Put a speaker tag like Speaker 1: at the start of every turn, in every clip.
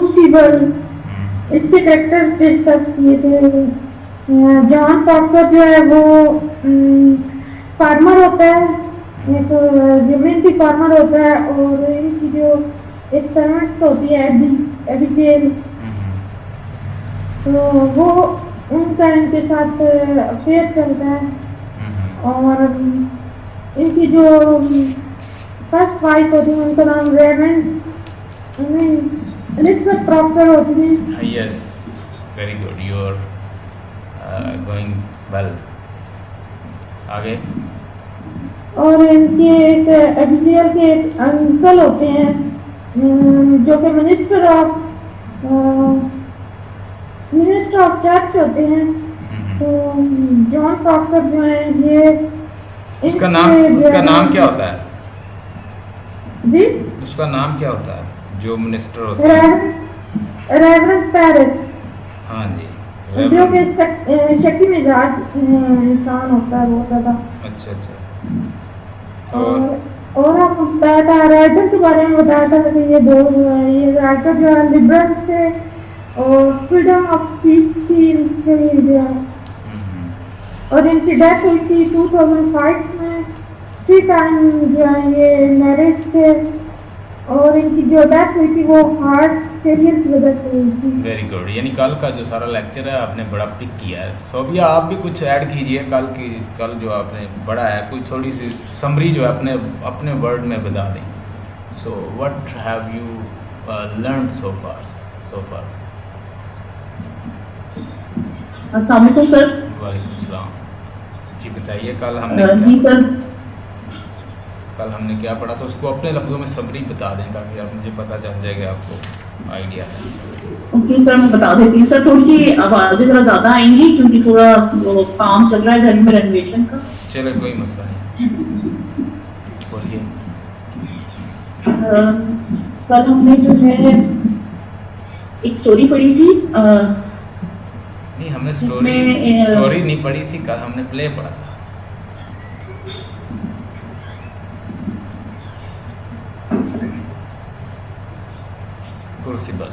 Speaker 1: Crucible, इसके characters discuss किए थे। जॉन प्रॉक्टर जो है वो फार्मर होता है, एक जमीन की फार्मर होता है, और इनकी जो एक सर्वेंट होती है एबिजेल, तो वो उनका इनके साथ अफेयर चलता है। और इनकी जो फर्स्ट वाइफ होती है उनका नाम एलिजाबेथ प्रॉक्टर होती है।
Speaker 2: Yes, very good, you are going well. आगे।
Speaker 1: और इनके एक एबिगेल के एक अंकल होते हैं जो कि मिनिस्टर ऑफ चर्च होते हैं। तो जॉन प्रॉक्टर जो है ये
Speaker 2: उसका नाम क्या होता है
Speaker 1: जी?
Speaker 2: उसका नाम क्या होता है जो मिनिस्टर होता है?
Speaker 1: Reverend Paris.
Speaker 2: हाँ जी,
Speaker 1: जो कि शकी मिजाज इंसान होता है बहुत ज्यादा।
Speaker 2: अच्छा अच्छा।
Speaker 1: और आपको बताया था राइटर के बारे में, बताया था कि ये राइटर जो है लिबरल थे और फ्रीडम ऑफ स्पीच थी इनके लिए जो है। और इनकी डेथ हुई थी 2005 में। 3 टाइम जो है ये मैरिड थे, और इनकी जो डेथ हुई थी वो हार्ट फेलियर की वजह से हुई थी।
Speaker 2: वेरी गुड, यानी कल का जो सारा लेक्चर है आपने बड़ा पिक किया है। सोबिया आप भी कुछ ऐड कीजिए कल जो आपने पढ़ा है, कोई थोड़ी सी समरी जो है अपने वर्ड में बता दें। So what have you learn so far?
Speaker 3: अस्सलाम वालेकुम सर।
Speaker 2: वालेकुम सलाम जी, बताइए कल हमने क्या पढ़ा था, उसको अपने लफ्ज़ों में समरी बता दें ताकि आप मुझे पता चल जाएगा, आपको आइडिया है।
Speaker 3: ओके सर, मैं बता देती हूँ सर। थोड़ी सी आवाज़ें ज़रा ज़्यादा आएंगी क्योंकि थोड़ा वो काम चल रहा है घर में रेनोवेशन का।
Speaker 2: चलो कोई मसला नहीं, बोलिए।
Speaker 3: कल हमने जो है एक स्टोरी पढ़ी थी।
Speaker 2: नहीं, हमने स्टोरी नहीं पढ़ी थी, कल हमने प्ले पढ़ा था। क्रूसिबल।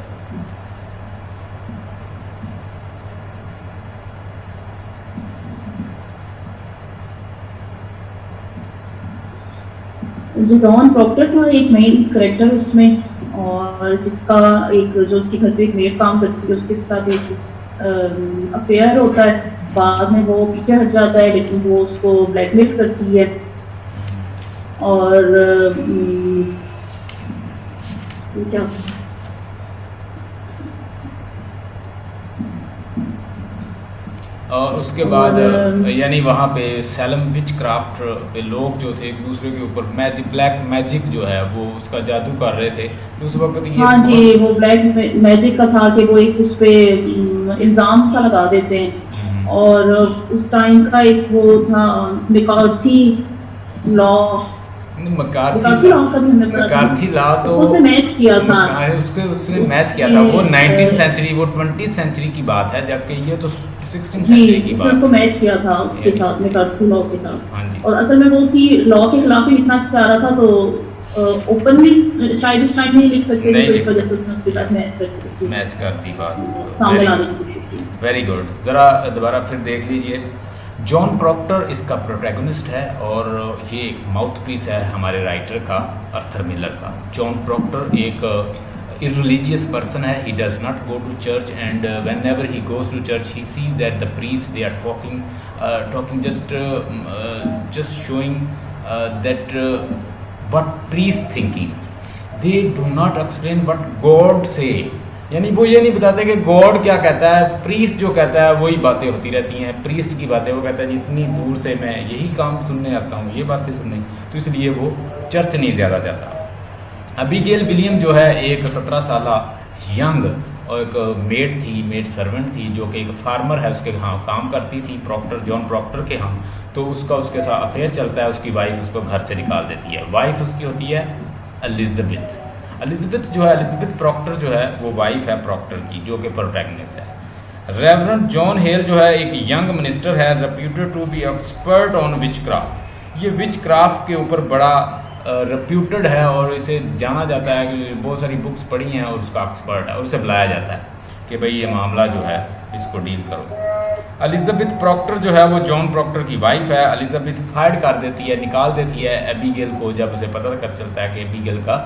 Speaker 3: जो जॉन प्रॉक्टर था एक मेन कैरेक्टर उसमें, और जिसका एक जो उसके घर पे एक मेड काम करती है उसके साथ एक अफेयर होता है। बाद में वो पीछे हट जाता है लेकिन वो उसको ब्लैकमेल करती है। और क्या
Speaker 2: और उसके बाद यानी वहाँ पे सैलम विच क्राफ्ट पे लोग जो थे एक दूसरे के ऊपर ब्लैक मैजिक जो है वो उसका जादू कर रहे थे। तो उस वक्त ये
Speaker 3: हाँ जी, वो ब्लैक मैजिक का था कि वो एक उस पे इल्ज़ाम सा लगा देते हैं। और उस टाइम का एक वो था मैकार्थी लॉ।
Speaker 2: मैकार्थी लॉ तो
Speaker 3: उसने मैच किया था।
Speaker 2: उसने मैच किया था। वो 19th सेंचुरी, वो 20th सेंचुरी की बात है, जबकि ये तो 16th सेंचुरी की बात है।
Speaker 3: उसको मैच किया था उसके साथ, मैकार्थी लॉ के साथ।
Speaker 2: हाँ जी।
Speaker 3: और असल में वो उसी लॉ के खिलाफ ही लिखना चाह रहा था, तो ओपनली शायद उस टाइम नहीं लिख सकते थे, तो इस वजह से उसने उसके साथ मैच कर दी
Speaker 2: बात
Speaker 3: सामने लाने की कोशिश की।
Speaker 2: वेरी गुड, ज़रा दोबारा फिर देख लीजिए। जॉन प्रॉक्टर इसका प्रोटैगनिस्ट है और ये एक माउथपीस है हमारे राइटर का, आर्थर मिलर का। जॉन प्रॉक्टर एक irreligious person है। He does not go to church, and whenever he goes to church he sees that the priests they are talking just showing that what priests thinking. They do not explain what God say. यानी वो ये नहीं बताते कि God क्या कहता है, priest जो कहता है वही बातें होती रहती हैं। प्रीस्ट की बातें वो कहता है जितनी दूर से मैं यही काम सुनने आता हूँ, ये बातें सुनने, तो इसलिए वो चर्च नहीं ज़्यादा जाता। अबीगेल विलियम जो है एक 17 साल यंग और एक मेड सर्वेंट थी जो कि एक फार्मर है, उसके यहाँ काम करती थी जॉन प्रॉक्टर के यहाँ। तो उसके साथ अफेयर चलता है, उसकी वाइफ उसको घर से निकाल देती है। वाइफ उसकी होती है एलिजाबेथ प्रॉक्टर जो है वो वाइफ है प्रॉक्टर की, जो कि प्रोटैगनिस्ट है। रेवरेंड जॉन हेल जो है एक यंग मिनिस्टर है, reputed to be expert on witchcraft. ये विच क्राफ्ट के ऊपर बड़ा रेप्यूटेड है और इसे जाना जाता है कि बहुत सारी बुक्स पढ़ी हैं और उसका एक्सपर्ट है और उसे बुलाया जाता है कि भाई ये मामला जो है इसको डील करो। एलिजाबेथ प्रॉक्टर जो है वो जॉन प्रॉक्टर की वाइफ है। एलिजाबेथ फायर कर देती है, निकाल देती है एबीगेल को जब उसे पता कर चलता है कि एबीगेल का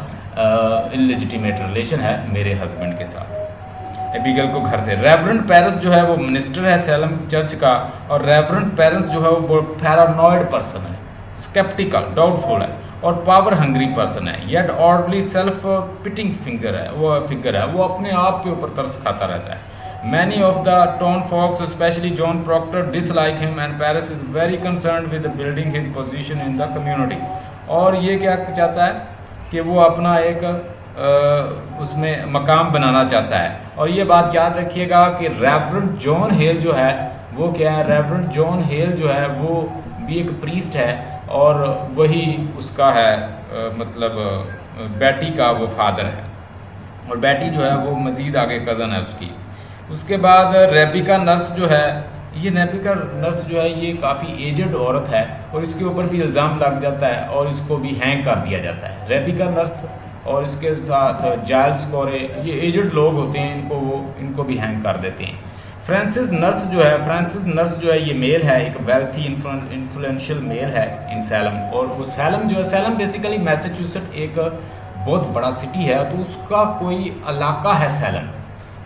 Speaker 2: इलेजिटिमेट रिलेशन है मेरे हस्बैंड के साथ। एबीगेल को घर से रेवरेंड पेरिस जो है वो मिनिस्टर है सैलम चर्च का, और रेवरेंड पेरिस जो है वो पैरानॉइड पर्सन है, स्केप्टिकल, डाउटफुल है और पावर हंग्री पर्सन है, yet orderly self pitting figure है, वो अपने आप के ऊपर तरस खाता रहता है। Many of the town folks, especially John Proctor, dislike him and Paris is very concerned with building his position in the community। और ये क्या चाहता है कि वो अपना एक उसमें मकाम बनाना चाहता है। और ये बात याद रखिएगा कि रेवरेंड जॉन हेल जो है वो क्या है, रेवरेंड जॉन हेल जो है वो भी एक प्रीस्ट है और वही उसका है मतलब बेटी का वो फादर है, और बेटी जो है वो मज़ीद आगे कज़न है उसकी। उसके बाद रेबिका नर्स जो है, ये रेबिका नर्स जो है ये काफ़ी एजड औरत है और इसके ऊपर भी इल्ज़ाम लग जाता है और इसको भी हैंग कर दिया जाता है। रेबिका नर्स और इसके साथ जाइल्स कोरे, ये एजड लोग होते हैं, इनको भी हैंग कर देते हैं। फ्रांसिस नर्स जो है ये मेल है, एक वेल्थी इन्फ्लुएंशियल मेल है इन सैलम। और वो सैलम जो है, सैलम बेसिकली मैसेच्यूसेट एक बहुत बड़ा सिटी है, तो उसका कोई इलाका है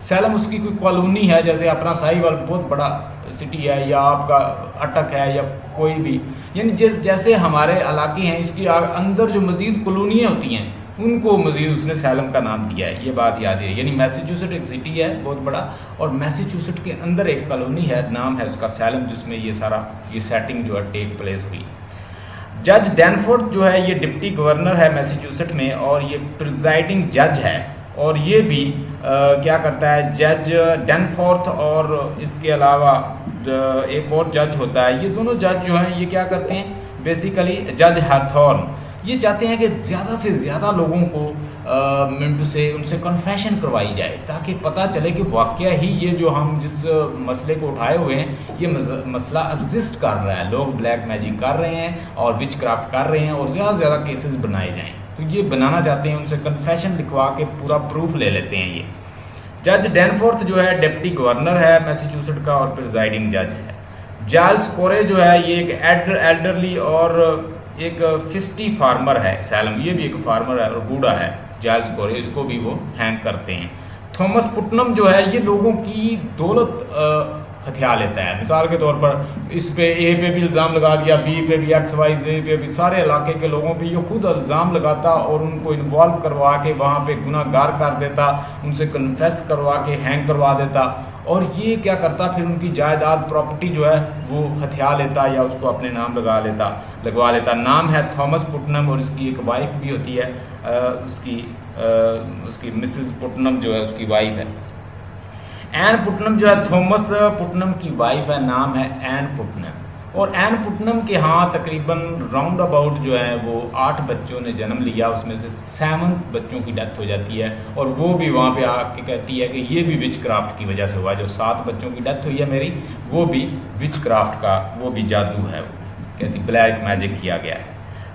Speaker 2: सैलम उसकी कोई कॉलोनी है, जैसे अपना साहिवाल बहुत बड़ा सिटी है या आपका अटक है या कोई भी, यानी जैसे हमारे इलाके हैं इसके अंदर जो मज़ीद कॉलोनियाँ होती हैं उनको मज़ीद उसने सैलम का नाम दिया है। ये बात याद है, यानी मैसेच्यूसेट एक सिटी है बहुत बड़ा और मैसेच्यूसेट के अंदर एक कॉलोनी है, नाम है उसका सैलम, जिसमें ये सेटिंग जो है टेक प्लेस हुई। जज डैनफोर्थ जो है ये डिप्टी गवर्नर है मैसेच्यूसेट में और ये प्रिजाइडिंग जज है। और ये भी क्या करता है, जज डैनफोर्थ और इसके अलावा एक और जज होता है, ये दोनों जज जो हैं ये क्या करते हैं, बेसिकली जज हैथॉर्न ये चाहते हैं कि ज़्यादा से ज़्यादा लोगों को मिंटू से उनसे कन्फेशन करवाई जाए ताकि पता चले कि वाकया ही ये जो हम जिस मसले को उठाए हुए हैं ये मसला एग्जिस्ट कर रहा है, लोग ब्लैक मैजिक कर रहे हैं और विच क्राफ्ट कर रहे हैं और ज़्यादा से ज़्यादा केसेस बनाए जाएँ। तो ये बनाना चाहते हैं, उनसे कन्फेशन लिखवा के पूरा प्रूफ ले लेते हैं ये। जज डैनफोर्थ जो है डिप्टी गवर्नर है मैसेच्यूसेट का और प्रिजाइडिंग जज है। जाइल्स कोरे जो है ये एक एल्डरली और एक फिस्टी फार्मर है सैलम, ये भी एक फार्मर है और बूढ़ा है जाइल्स कोरे, इसको भी वो हैंग करते हैं। थॉमस पुटनम जो है ये लोगों की दौलत हथिया लेता है, मिसाल के तौर पर इस पे ए पे भी इल्ज़ाम लगा दिया, बी पे भी, एक्स वाई जे पे भी, सारे इलाके के लोगों पे ये खुद इल्ज़ाम लगाता और उनको इन्वॉल्व करवा के वहाँ पे गुनाहगार कर देता, उनसे कन्फेस करवा के हैंग करवा देता और ये क्या करता फिर उनकी जायदाद प्रॉपर्टी जो है वो हथिया लेता या उसको अपने नाम लगवा लेता। नाम है थॉमस पुटनम और इसकी एक वाइफ भी होती है, उसकी मिसेस पुटनम जो है उसकी वाइफ है। एन पुटनम जो है थॉमस पुटनम की वाइफ है, नाम है एन पुटनम। और एन पुटनम के यहाँ तकरीबन राउंड अबाउट जो है वो 8 बच्चों ने जन्म लिया, उसमें से 7 बच्चों की डेथ हो जाती है और वो भी वहाँ पे आके कहती है कि ये भी विच क्राफ्ट की वजह से हुआ, जो 7 बच्चों की डेथ हुई है मेरी वो भी विच क्राफ्ट का, वो भी जादू है, वो कहती ब्लैक मैजिक किया गया है।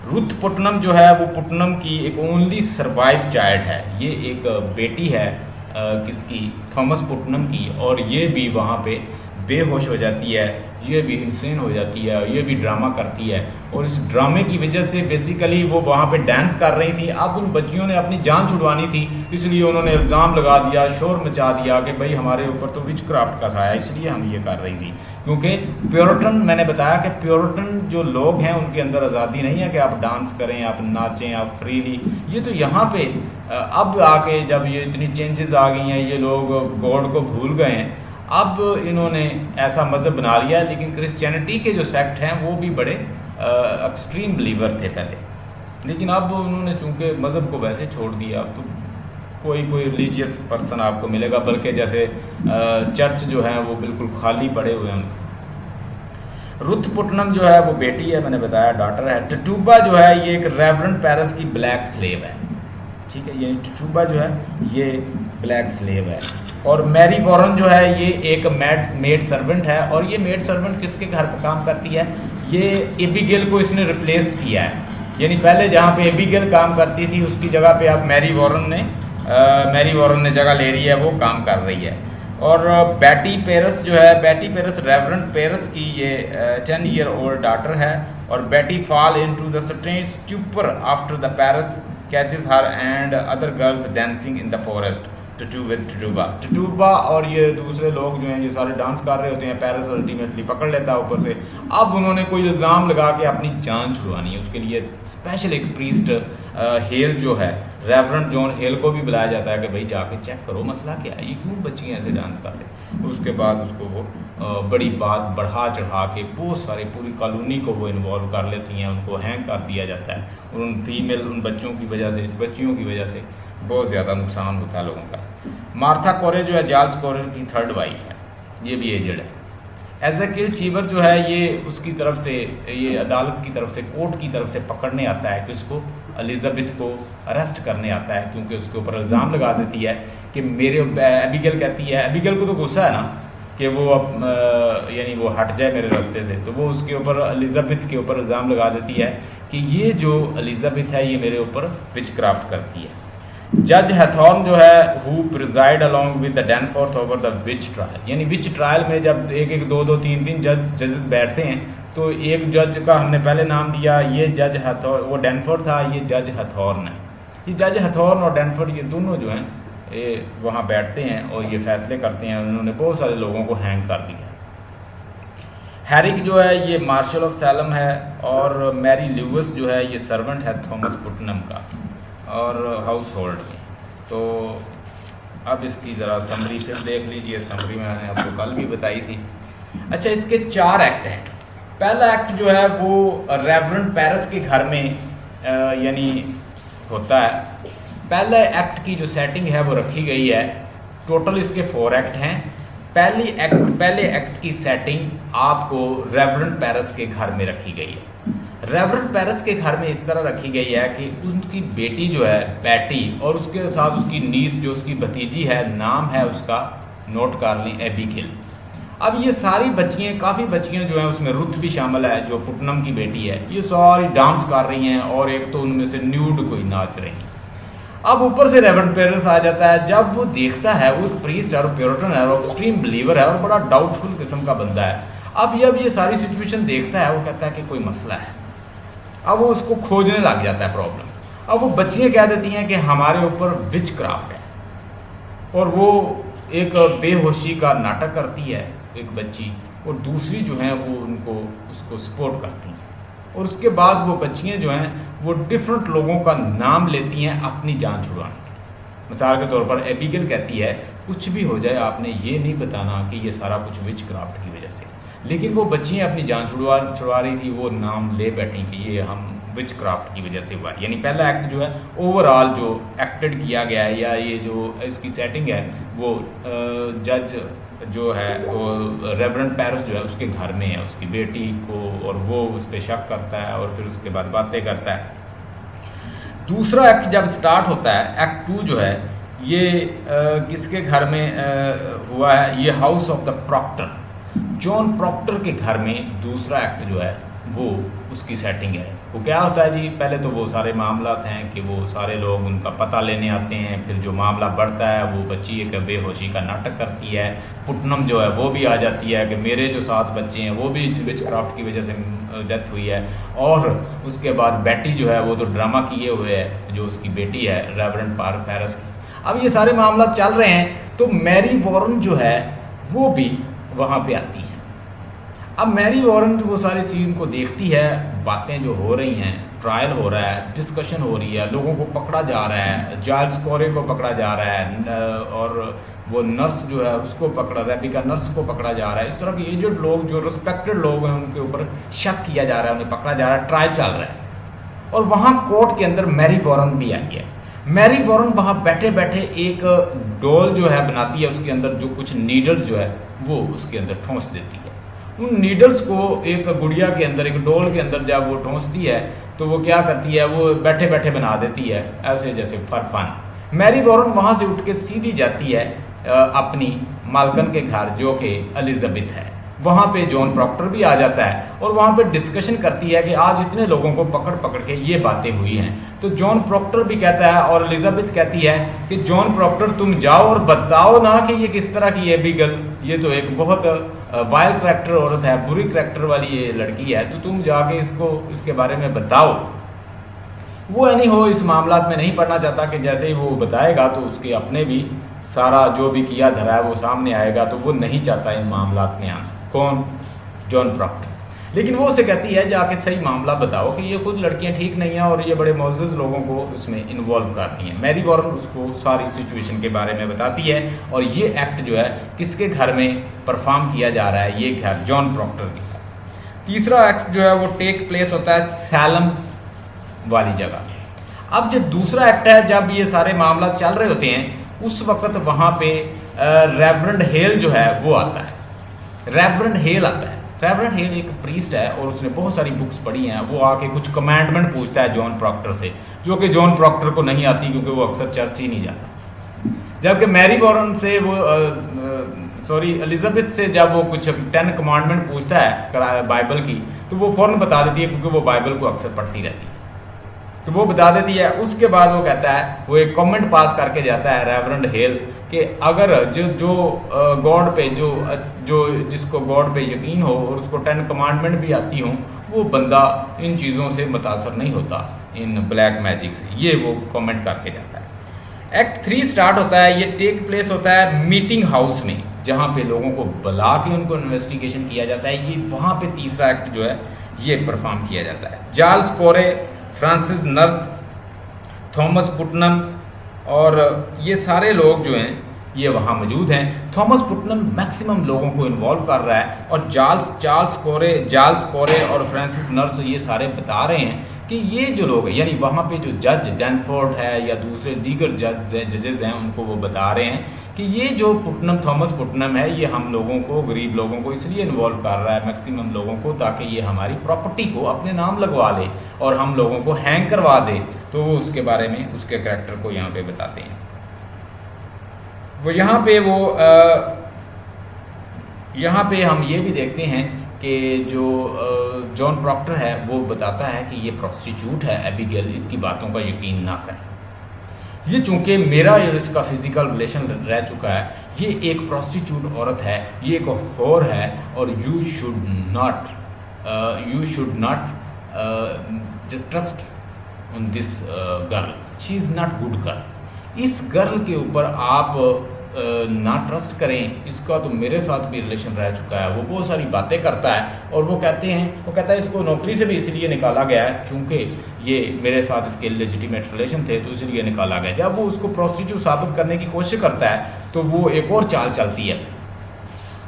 Speaker 2: रुथ पुटनम जो है वो पुटनम की एक ओनली सर्वाइव चाइल्ड है, ये एक बेटी है किसकी, थॉमस पुटनम की, और ये भी वहाँ पे बेहोश हो जाती है, ये भी इंसेन हो जाती है, ये भी ड्रामा करती है और इस ड्रामे की वजह से बेसिकली वो वहाँ पे डांस कर रही थी। अब उन बच्चियों ने अपनी जान छुड़वानी थी, इसलिए उन्होंने इल्ज़ाम लगा दिया, शोर मचा दिया कि भाई हमारे ऊपर तो विच क्राफ्ट का साया, इसलिए हम ये कर रही थी। क्योंकि प्योरिटन, मैंने बताया कि प्योरिटन जो लोग हैं उनके अंदर आज़ादी नहीं है कि आप डांस करें, आप नाचें, आप फ्रीली, ये तो यहाँ पे अब आके जब ये इतनी चेंजेस आ गई हैं, ये लोग गॉड को भूल गए हैं, अब इन्होंने ऐसा मज़हब बना लिया। लेकिन क्रिश्चियनिटी के जो सेक्ट हैं वो भी बड़े एक्सट्रीम बिलीवर थे पहले, लेकिन अब उन्होंने चूँकि मज़हब को वैसे छोड़ दिया, तो कोई रिलीजियस पर्सन आपको मिलेगा, बल्कि जैसे चर्च जो है वो बिल्कुल खाली पड़े हुए हैं। रुथ पुटनम जो है वो बेटी है, मैंने बताया डॉटर है। टटूबा जो है ये एक रेवरेंड पेरिस की ब्लैक स्लेव है, ठीक है, ये टटूबा जो है ये ब्लैक स्लेव है। और मैरी वॉरन जो है ये एक मेड सर्वेंट है, और ये मेड सर्वेंट किसके घर पर काम करती है, ये एबिगेल को इसने रिप्लेस किया है। यानी पहले जहाँ पे एबिगेल काम करती थी उसकी जगह पे अब मैरी वॉरेन ने जगह ले रही है, वो काम कर रही है। और बैटी पेरस जो है, बैटी पेरस रेवरेंड पेरस की ये 10 ईयर ओल्ड डॉटर है। और Betty fall into the strange stupor after the Parris catches her and other girls dancing in the forest Tituba और ये दूसरे लोग जो हैं ये सारे डांस कर रहे होते हैं। पेरिस अल्टीमेटली पकड़ लेता है ऊपर से। अब उन्होंने कोई इल्ज़ाम लगा के अपनी जान छुड़वानी है, उसके लिए स्पेशल एक प्रीस्ट हेल जो है, रेवरेंड जॉन हेल को भी बुलाया जाता है कि भाई जाके चेक करो मसला क्या है, ये क्यों बच्चियाँ ऐसे डांस कर रहे। उसके बाद उसको वो बड़ी बात बढ़ा चढ़ा के बहुत सारे पूरी कॉलोनी को वो इन्वॉल्व कर लेती हैं, उनको हैंग कर दिया जाता है। उन फीमेल उन बच्चों की वजह से, बच्चियों की वजह से बहुत ज़्यादा नुकसान होता है लोगों का। मार्था कोरे जो है जार्ल्स कोरे की 3rd वाइफ है, ये भी एजड है। एज़ेकियल चीवर जो है ये उसकी तरफ से, ये अदालत की तरफ से, कोर्ट की तरफ से पकड़ने आता है कि उसको एलिजाबेथ को अरेस्ट करने आता है, क्योंकि उसके ऊपर इल्ज़ाम लगा देती है कि मेरे, एबिगेल कहती है, एबिगेल को तो गुस्सा है ना कि वो अब यानी वो हट जाए मेरे रास्ते से, तो वो उसके ऊपर एलिजाबेथ के ऊपर इल्ज़ाम लगा देती है कि ये जो एलिजाबेथ है ये मेरे ऊपर विचक्राफ्ट करती है। जज हैथॉर्न जो है who presided along with the Danforth over the witch trial, यानी विच ट्रायल में जब एक एक दो दो तीन तीन जजेस बैठते हैं, तो एक जज का हमने पहले नाम दिया, ये जज हैथॉर्न, वो डैनफोर्थ था, ये जज हैथॉर्न है। ये जज हैथॉर्न और डैनफोर्ड ये दोनों जो हैं ये वहाँ बैठते हैं और ये फैसले करते हैं। उन्होंने बहुत सारे लोगों को हैंग कर दिया। हैरिक जो है ये मार्शल ऑफ सैलम है और मैरी ल्यूइस जो है ये सर्वेंट है थॉमस पुटनम का और हाउस होल्ड में। तो अब इसकी ज़रा समरी फिर देख लीजिए। समरी मैंने आपको कल भी बताई थी। अच्छा, इसके 4 एक्ट हैं। पहला एक्ट जो है वो रेवरेंड पेरिस के घर में यानी होता है। पहले एक्ट की जो सेटिंग है वो रखी गई है। टोटल इसके 4 एक्ट हैं। पहले एक्ट की सेटिंग आपको रेवरेंड पेरिस के घर में रखी गई है। रेवरेंड पेरिस के घर में इस तरह रखी गई है कि उनकी बेटी जो है बैटी और उसके साथ उसकी नीस जो उसकी भतीजी है, नाम है उसका, नोट कर लें, एबिगेल। अब ये सारी बच्चियाँ, काफ़ी बच्चियाँ जो हैं उसमें रुथ भी शामिल है जो पुटनम की बेटी है, ये सारी डांस कर रही हैं और एक तो उनमें से न्यूड कोई नाच रही है। अब ऊपर से रेवरेंड पेरिस आ जाता है। जब वो देखता है, वो एक प्रीस्ट है और प्योरिटन है और एक्सट्रीम बिलीवर है और बड़ा डाउटफुल किस्म का बंदा है। अब जब ये सारी सिचुएशन देखता है वो कहता है कि कोई मसला है। अब वो उसको खोजने लग जाता है प्रॉब्लम। अब वो बच्चियाँ कह देती हैं कि हमारे ऊपर विच क्राफ्ट है और वो एक बेहोशी का नाटक करती है एक बच्ची, और दूसरी जो है वो उनको उसको सपोर्ट करती हैं। और उसके बाद वो बच्चियाँ जो हैं वो डिफरेंट लोगों का नाम लेती हैं अपनी जान छुड़वाने की। मिसाल के तौर पर एबिगेल कहती है कुछ भी हो जाए आपने ये नहीं बताना कि ये सारा कुछ विच क्राफ्ट की वजह से। लेकिन वो बच्चियाँ अपनी जान छुड़वा रही थी, वो नाम ले बैठी कि ये हम विच क्राफ्ट की वजह से हुआ। यानी पहला एक्ट जो है ओवरऑल जो एक्टेड किया गया है या ये जो इसकी सेटिंग है वो जज जो है वो रेवरेंड पेरिस जो है उसके घर में है, उसकी बेटी को, और वो उस पर शक करता है और फिर उसके बाद बातें करता है। दूसरा एक्ट जब स्टार्ट होता है, एक्ट 2 जो है ये किसके घर में हुआ है, ये house of the Proctor, John Proctor के घर में दूसरा एक्ट जो है वो उसकी सेटिंग है। वो क्या होता है जी, पहले तो वो सारे मामलात हैं कि वो सारे लोग उनका पता लेने आते हैं, फिर जो मामला बढ़ता है वो बच्ची एक बेहोशी का नाटक करती है। पुटनम जो है वो भी आ जाती है कि मेरे जो 7 बच्चे हैं वो भी विच क्राफ्ट की वजह से डेथ हुई है। और उसके बाद बेटी जो है वो तो ड्रामा किए हुए है जो उसकी बेटी है रेवरेंड पेरिस की। अब ये सारे मामला चल रहे हैं तो मैरी वॉरेन जो है वो भी वहाँ पे आती है। अब मैरी वॉरेन वो सारे सीन को देखती है, बातें जो हो रही हैं, ट्रायल हो रहा है, डिस्कशन हो रही है, लोगों को पकड़ा जा रहा है, जार्ल्स कोरे को पकड़ा जा रहा है और वो नर्स जो है उसको पकड़ा, रेबिका नर्स को पकड़ा जा रहा है। इस तरह के एजेड लोग जो रिस्पेक्टेड लोग हैं उनके ऊपर शक किया जा रहा है, उन्हें पकड़ा जा रहा है, ट्रायल चल रहा है। और वहाँ कोर्ट के अंदर मैरी वॉरेन भी आई है। मैरी वॉरेन वहाँ बैठे बैठे एक डोल जो है बनाती है, उसके अंदर जो कुछ नीडल्स जो है वो उसके अंदर ठोंस देती है। उन नीडल्स को एक गुड़िया के अंदर, एक डोल के अंदर जब वो ठोंसती है तो वो क्या करती है, वो बैठे बैठे बना देती है ऐसे जैसे फॉर फन। मैरी वॉरेन वहाँ से उठ के सीधी जाती है अपनी मालकन के घर जो कि एलिजाबेथ है। वहाँ पे जॉन प्रॉक्टर भी आ जाता है और वहाँ पे डिस्कशन करती है कि आज इतने लोगों को पकड़ पकड़ के ये बातें हुई हैं। तो जॉन प्रॉक्टर भी कहता है और एलिजाबेथ कहती है कि जॉन प्रॉक्टर तुम जाओ और बताओ ना कि ये किस तरह की एबिगेल, ये तो एक बहुत वाइल्ड करैक्टर औरत है, बुरी करैक्टर वाली ये लड़की है, तो तुम जाके इसके बारे में बताओ। वो एनी हो इस मामलात में नहीं पढ़ना चाहता कि जैसे ही वो बताएगा तो उसके अपने भी सारा जो भी किया धरा है वो सामने आएगा, तो वो नहीं चाहता इन मामलात में आना। कौन? John Proctor. लेकिन वो उसे कहती है जाके सही मामला बताओ कि ये खुद लड़कियां ठीक नहीं है और ये बड़े मौजूद लोगों को इसमें इन्वॉल्व करती हैं। मैरी वॉरेन उसको सारी सिचुएशन के बारे में बताती है और ये एक्ट जो है किसके घर में परफॉर्म किया जा रहा है? ये घर जॉन प्रॉक्टर के घर। तीसरा एक्ट जो है वो टेक प्लेस होता है सैलम वाली जगह। अब जो दूसरा एक्ट है, जब ये सारे मामला चल रहे होते हैं उस वक्त वहाँ पे रेवरेंड हेल जो है वो आता है। रेवरेंड हेल आता है। रेवरेंड हेल एक प्रीस्ट है और उसने बहुत सारी बुक्स पढ़ी हैं। वो आके कुछ कमांडमेंट पूछता है जॉन प्रॉक्टर से, जो कि जॉन प्रॉक्टर को नहीं आती क्योंकि वो अक्सर चर्च ही नहीं जाता। जबकि मैरी वॉरेन से वो एलिजाबेथ से जब वो कुछ 10 कमांडमेंट पूछता है बाइबल की, तो वो फ़ौरन बता देती है क्योंकि वो बाइबल को अक्सर पढ़ती रहती है, तो वो बता देती है। उसके बाद वो कहता है, वो एक कमेंट पास करके जाता है रेवरेंड हेल कि अगर जो गॉड पे जो जिसको गॉड पे यकीन हो और उसको 10 कमांडमेंट भी आती हो, वो बंदा इन चीज़ों से मुतासर नहीं होता, इन ब्लैक मैजिक से। ये वो कमेंट करके जाता है। एक्ट 3 स्टार्ट होता है। ये टेक प्लेस होता है मीटिंग हाउस में, जहाँ पे लोगों को बुला के उनको इन्वेस्टिगेशन किया जाता है। ये वहाँ पे तीसरा एक्ट जो है ये परफॉर्म किया जाता है। चार्ल्स कोरे, फ्रांसिस नर्स, थॉमस पुटनम और ये सारे लोग जो हैं ये वहाँ मौजूद हैं। थॉमस पुटनम मैक्सिमम लोगों को इन्वॉल्व कर रहा है और चार्ल्स कोरे और फ्रांसिस नर्स ये सारे बता रहे हैं कि ये जो लोग हैं, यानी वहाँ पे जो जज डैनफोर्ड है या दूसरे दीगर जजेस हैं, उनको वो बता रहे हैं कि ये जो थॉमस पुटनम है ये हम लोगों को, गरीब लोगों को इसलिए इन्वॉल्व कर रहा है, मैक्सिमम लोगों को, ताकि ये हमारी प्रॉपर्टी को अपने नाम लगवा ले और हम लोगों को हैंग करवा दे। तो वो उसके बारे में, उसके कैरेक्टर को यहाँ पे बताते हैं। वो यहाँ पे हम ये भी देखते हैं कि जो जॉन प्रॉक्टर है वो बताता है कि ये प्रोस्टिट्यूट है एबिगेल, इसकी बातों का यकीन ना करें। ये चूंकि मेरा और इसका फिजिकल रिलेशन रह चुका है, ये एक प्रोस्टिट्यूट औरत है, ये एक होर है और you should not trust on this girl, she is not good girl. इस गर्ल के ऊपर आप ना ट्रस्ट करें, इसका तो मेरे साथ भी रिलेशन रह चुका है। वो बहुत सारी बातें करता है और वो कहता है इसको नौकरी से भी इसलिए निकाला गया है चूँकि ये मेरे साथ इसके लेजिटिमेट रिलेशन थे, तो इसलिए निकाला गया। जब वो उसको प्रोस्टिट्यूट साबित करने की कोशिश करता है तो वो एक और चाल चलती है।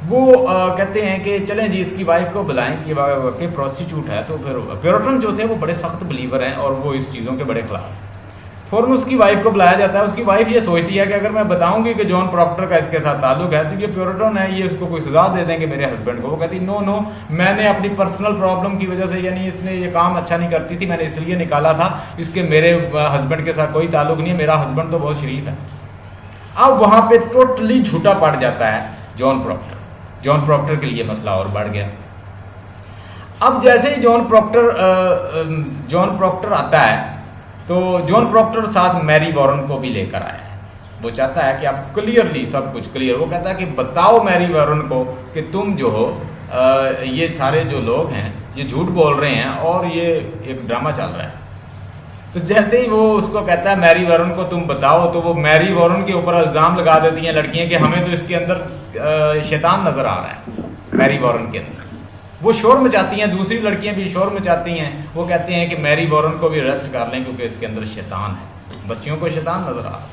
Speaker 2: वो कहते हैं कि चलें जी इसकी वाइफ को बुलाएं कि प्रोस्टिट्यूट है। तो फिर प्योरिटन जो थे वो बड़े सख्त बिलीवर हैं और वो इस चीज़ों के बड़े खिलाफ। फ़ौरन उसकी वाइफ को बुलाया जाता है। उसकी वाइफ ये सोचती है कि अगर मैं बताऊंगी कि जॉन प्रॉक्टर का इसके साथ ताल्लुक है तो ये प्योरिटन है, ये उसको कोई सजा दे देंगे मेरे हस्बैंड को। वो कहती नो, मैंने अपनी पर्सनल प्रॉब्लम की वजह से, यानी इसने ये काम अच्छा नहीं करती थी, मैंने इसलिए निकाला था, इसके मेरे हस्बैंड के साथ कोई ताल्लुक नहीं है, मेरा हस्बैंड तो बहुत शरीफ है। अब वहाँ पर टोटली झूठा पड़ जाता है जॉन प्रॉक्टर के लिए मसला और बढ़ गया। अब जैसे ही जॉन प्रॉक्टर आता है तो जॉन प्रॉक्टर साथ मैरी वॉरेन को भी लेकर आया है। वो चाहता है कि आप क्लियरली सब कुछ क्लियर, वो कहता है कि बताओ मैरी वॉरेन को कि तुम जो हो ये सारे जो लोग हैं ये झूठ बोल रहे हैं और ये एक ड्रामा चल रहा है। तो जैसे ही वो उसको कहता है मैरी वॉरेन को तुम बताओ, तो वो मैरी वॉरेन के ऊपर इल्ज़ाम लगा देती हैं लड़कियां कि हमें तो इसके अंदर शैतान नज़र आ रहा है। मैरी वॉरेन के अंदर वो शोर मचाती हैं, दूसरी लड़कियां भी शोर मचाती हैं। वो कहते हैं कि मैरी वॉरेन को भी अरेस्ट कर लें क्योंकि इसके अंदर शैतान है, बच्चियों को शैतान नजर आ रहा है।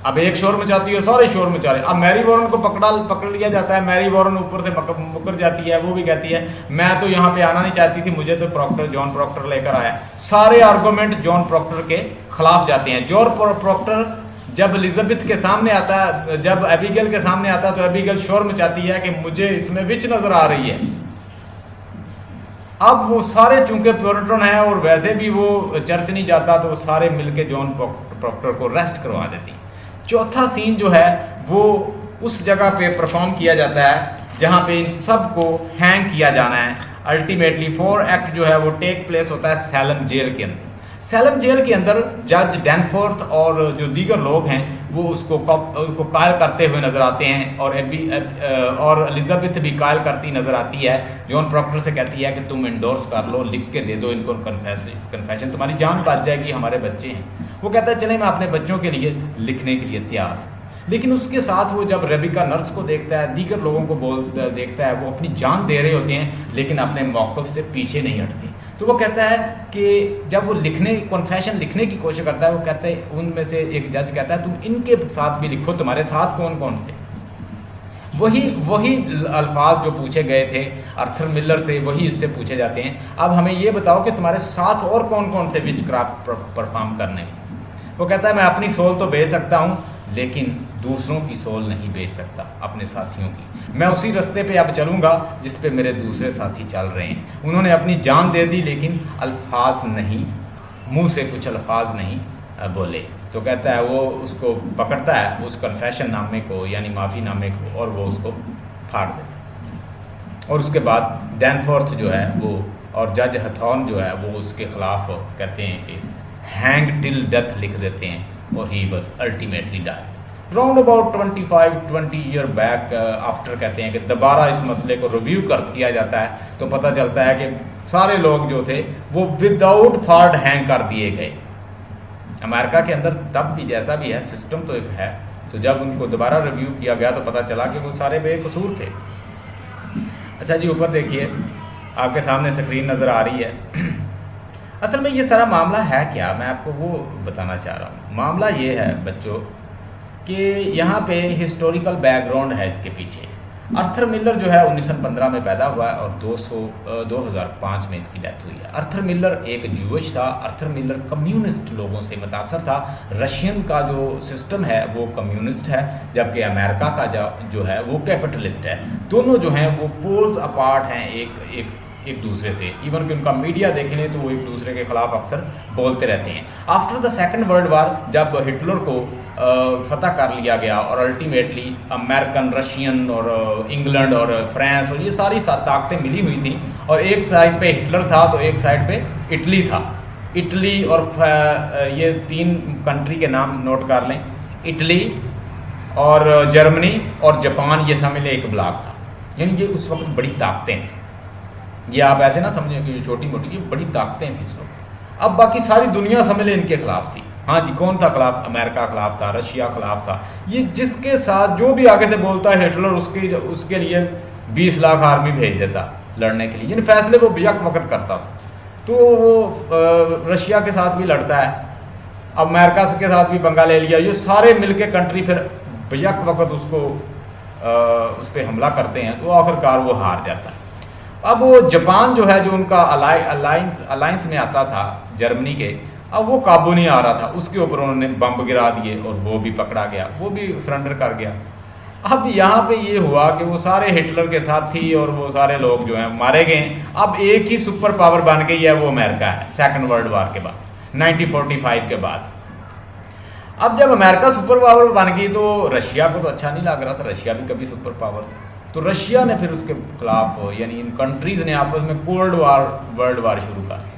Speaker 2: अब एक शोर मचाती है, सारे शोर मचा रहे। अब मैरी वॉरेन को पकड़ लिया जाता है। मैरी वॉरेन ऊपर से मुकर जाती है। वो भी कहती है मैं तो यहाँ पे आना नहीं चाहती थी, मुझे तो जॉन प्रॉक्टर लेकर आया। सारे आर्गूमेंट जॉन प्रॉक्टर के खिलाफ जाते हैं। जॉन प्रॉक्टर जब एलिजाबेथ के सामने आता है, जब एबिगेल के सामने आता है, तो एबिगेल शोर मचाती है कि मुझे इसमें विच नजर आ रही है। अब वो सारे चूंकि प्योरिटन है और वैसे भी वो चर्च नहीं जाता, तो सारे मिलके जॉन प्रॉक्टर को अरेस्ट करवा देती। चौथा सीन जो है वो उस जगह पे परफॉर्म किया जाता है जहाँ पे इन सब को हैंग किया जाना है। अल्टीमेटली 4 एक्ट जो है वो टेक प्लेस होता है सैलम जेल के अंदर। सैलम जेल के अंदर जज डैनफोर्थ और जो दीगर लोग हैं वो उसको कायल करते हुए नजर आते हैं, और एलिजाबेथ भी कायल करती नजर आती है। जॉन प्रॉक्टर से कहती है कि तुम इंडोर्स कर लो, लिख के दे दो इनको कन्फेशन, तुम्हारी जान बच जाएगी, हमारे बच्चे हैं। वो कहता है चले मैं अपने बच्चों के लिए लिखने के लिए तैयार हूँ। लेकिन उसके साथ वो जब रेबिका नर्स को देखता है, दीगर लोगों को देखता है, वो अपनी जान दे रहे होते हैं लेकिन अपने मौक़िफ़ से पीछे नहीं हटते। तो वो कहता है कि जब वो कन्फेशन लिखने की कोशिश करता है, वो कहते हैं, उनमें से एक जज कहता है तुम इनके साथ भी लिखो, तुम्हारे साथ कौन कौन से। वही अल्फाज जो पूछे गए थे आर्थर मिलर से, वही इससे पूछे जाते हैं। अब हमें ये बताओ कि तुम्हारे साथ और कौन कौन से विचक्राफ्ट परफॉर्म करने हैं। वो कहता है मैं अपनी सोल तो बेच सकता हूँ लेकिन दूसरों की सोल नहीं बेच सकता, अपने साथियों की। मैं उसी रास्ते पे अब चलूँगा जिस पे मेरे दूसरे साथी चल रहे हैं। उन्होंने अपनी जान दे दी लेकिन अल्फाज नहीं, मुंह से कुछ अल्फाज नहीं बोले। तो कहता है वो उसको पकड़ता है उस कन्फेशन नामे को, यानी माफ़ी नामे को, और वो उसको फाड़ देता है। और उसके बाद डैनफोर्थ जो है वो और जज हथॉर्न जो है वो उसके ख़िलाफ़ कहते हैं कि हैंग टिल डेथ लिख देते हैं, और he was ultimately die. Round about 20 year back after कहते हैं कि दोबारा इस मसले को रिव्यू किया जाता है, तो पता चलता है कि सारे लोग जो थे वो विदाउट फॉल्ट हैंग कर दिए गए। अमेरिका के अंदर तब भी जैसा भी है सिस्टम तो एक है, तो जब उनको दोबारा रिव्यू किया गया तो पता चला कि वो सारे बेकसूर थे। अच्छा जी, ऊपर देखिए, आपके सामने स्क्रीन नज़र आ रही है। असल में ये सारा मामला है क्या, मैं आपको वो बताना चाह रहा हूँ। मामला ये है बच्चों कि यहाँ पे हिस्टोरिकल बैकग्राउंड है इसके पीछे। आर्थर मिलर जो है 1915 में पैदा हुआ है और 2005 में इसकी डेथ हुई है। आर्थर मिलर एक ज्यूइश था। आर्थर मिलर कम्युनिस्ट लोगों से मुतासर था। रशियन का जो सिस्टम है वो कम्युनिस्ट है, जबकि अमेरिका का जो है वो कैपिटलिस्ट है। दोनों जो हैं वो पोल्स अपार्ट हैं एक दूसरे से। इवन कि उनका मीडिया देख लें तो वो एक दूसरे के खिलाफ अक्सर बोलते रहते हैं। After the second world war जब हिटलर को फतह कर लिया गया और अल्टीमेटली अमेरिकन, रशियन और इंग्लैंड और फ्रांस और ये सारी ताकतें मिली हुई थी, और एक साइड पे हिटलर था तो एक साइड पे इटली था। इटली और ये 3 कंट्री के नाम नोट कर लें, इटली और जर्मनी और जापान, ये समझ लें एक ब्लॉक था। यानी ये उस वक्त बड़ी ताकतें थी। ये आप ऐसे ना समझें कि छोटी मोटी, ये बड़ी ताकतें थी उस वक्त। अब बाकी सारी दुनिया समझ लें इनके खिलाफ थी। हाँ जी, कौन था खिलाफ? अमेरिका खिलाफ था, रशिया खिलाफ था। ये जिसके साथ जो भी आगे से बोलता है हिटलर उसके लिए 20 लाख आर्मी भेज देता लड़ने के लिए, यानी फैसले वो बेशक वक्त करता। तो वो रशिया के साथ भी लड़ता है, अमेरिका के साथ भी पंगा ले लिया। ये सारे मिलके कंट्री फिर बेशक वक्त उस पर हमला करते हैं, तो आखिरकार वो हार जाता है। अब वो जापान जो है, जो उनका अलायंस में आता था जर्मनी के, अब वो काबू नहीं आ रहा था, उसके ऊपर उन्होंने बम गिरा दिए और वो भी पकड़ा गया, वो भी सरेंडर कर गया। अब यहाँ पे ये हुआ कि वो सारे हिटलर के साथ थी और वो सारे लोग जो हैं मारे गए। अब एक ही सुपर पावर बन गई है, वो अमेरिका है, सेकेंड वर्ल्ड वार के बाद, 1945 के बाद। अब जब अमेरिका सुपर पावर बन गई तो रशिया को तो अच्छा नहीं लग रहा था, रशिया भी कभी सुपर पावर, तो रशिया ने फिर उसके खिलाफ, यानी इन कंट्रीज ने आपस में वर्ल्ड वार शुरू कर दिया।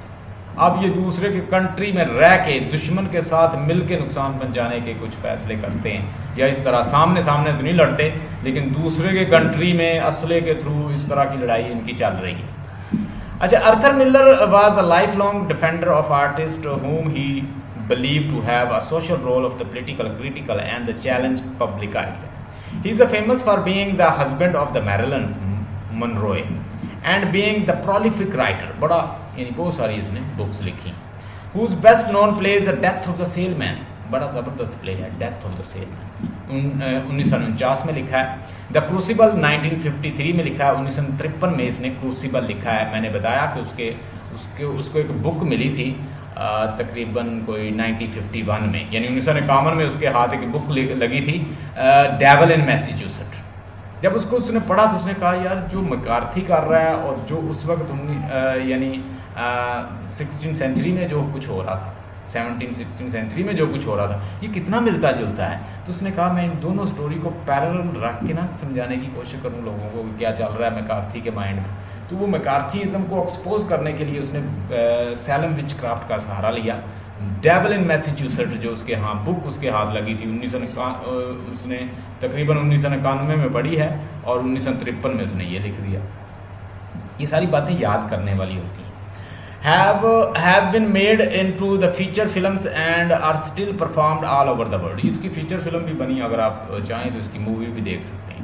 Speaker 2: अब ये दूसरे के कंट्री में रह के दुश्मन के साथ मिल के नुकसान पहुंचाने के कुछ फैसले करते हैं, या इस तरह सामने सामने तो नहीं लड़ते, लेकिन दूसरे के कंट्री में असले के थ्रू इस तरह की लड़ाई इनकी चल रही है। अच्छा, Arthur Miller was a life long defender of artist whom he believed to have a social role of the political, critical and the challenge public idea. He is famous for being the husband of the Marilyn Monroe and being the prolific writer, बड़ा यानी बहुत सारी इसने books लिखी। Whose best known play is The Death of the Salesman, बड़ा ज़बरदस्त play है Death of the Salesman, 1949 में लिखा है। द क्रूसिबल 1953 में लिखा है। 1953 में इसने क्रूसिबल लिखा है। मैंने बताया कि उसको एक बुक मिली थी तकरीबन कोई 1951 में, यानी 1951 में उसके हाथ एक बुक लगी थी, डेविल इन मैसाचुसेट्स। जब उसने पढ़ा तो उसने कहा यार जो मैकार्थी कर रहा है और जो उस वक्त यानी 16th सेंचुरी में जो कुछ हो रहा था, 17th-16th सेंचुरी में जो कुछ हो रहा था, ये कितना मिलता जुलता है। तो उसने कहा मैं इन दोनों स्टोरी को पैरेलल रख के ना समझाने की कोशिश करूँ लोगों को कि क्या चल रहा है मैकार्थी के माइंड में। तो वो मैकार्थीइज्म को एक्सपोज करने के लिए उसने सैलम विचक्राफ्ट का सहारा लिया। डेविल इन मैसाचुसेट्स जो उसके बुक उसके हाथ लगी थी, उसने तकरीबन 1991 में पढ़ी है और 1953 में उसने ये लिख दिया। ये सारी बातें याद करने वाली होती हैं। have been made into the feature films and are still performed all over the world। इसकी फीचर फिल्म भी बनी, अगर आप चाहें तो इसकी मूवी भी देख सकते हैं।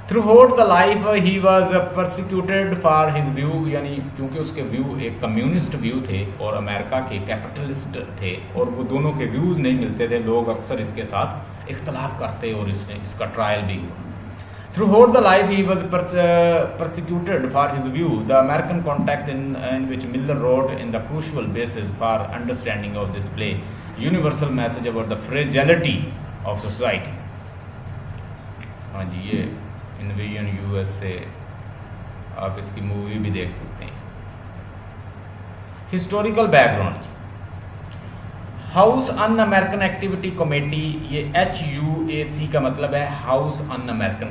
Speaker 2: Throughout the life he was persecuted for his view, यानी क्योंकि उसके व्यू एक कम्युनिस्ट व्यू थे और अमेरिका के कैपिटलिस्ट थे और वो दोनों के व्यूज़ नहीं मिलते थे, लोग अक्सर इसके साथ इख्तलाफ करते और इसका ट्रायल भी हुआ। Throughout the life he was persecuted for his view. The American context in which Miller wrote in the crucial basis for understanding of this play universal message about the fragility of society। हाँ जी, ये invasion US से आप इसकी movie भी देख सकते हैं। Historical background, house un American activity committee, ये HUAC का मतलब है हाउस अन अमेरिकन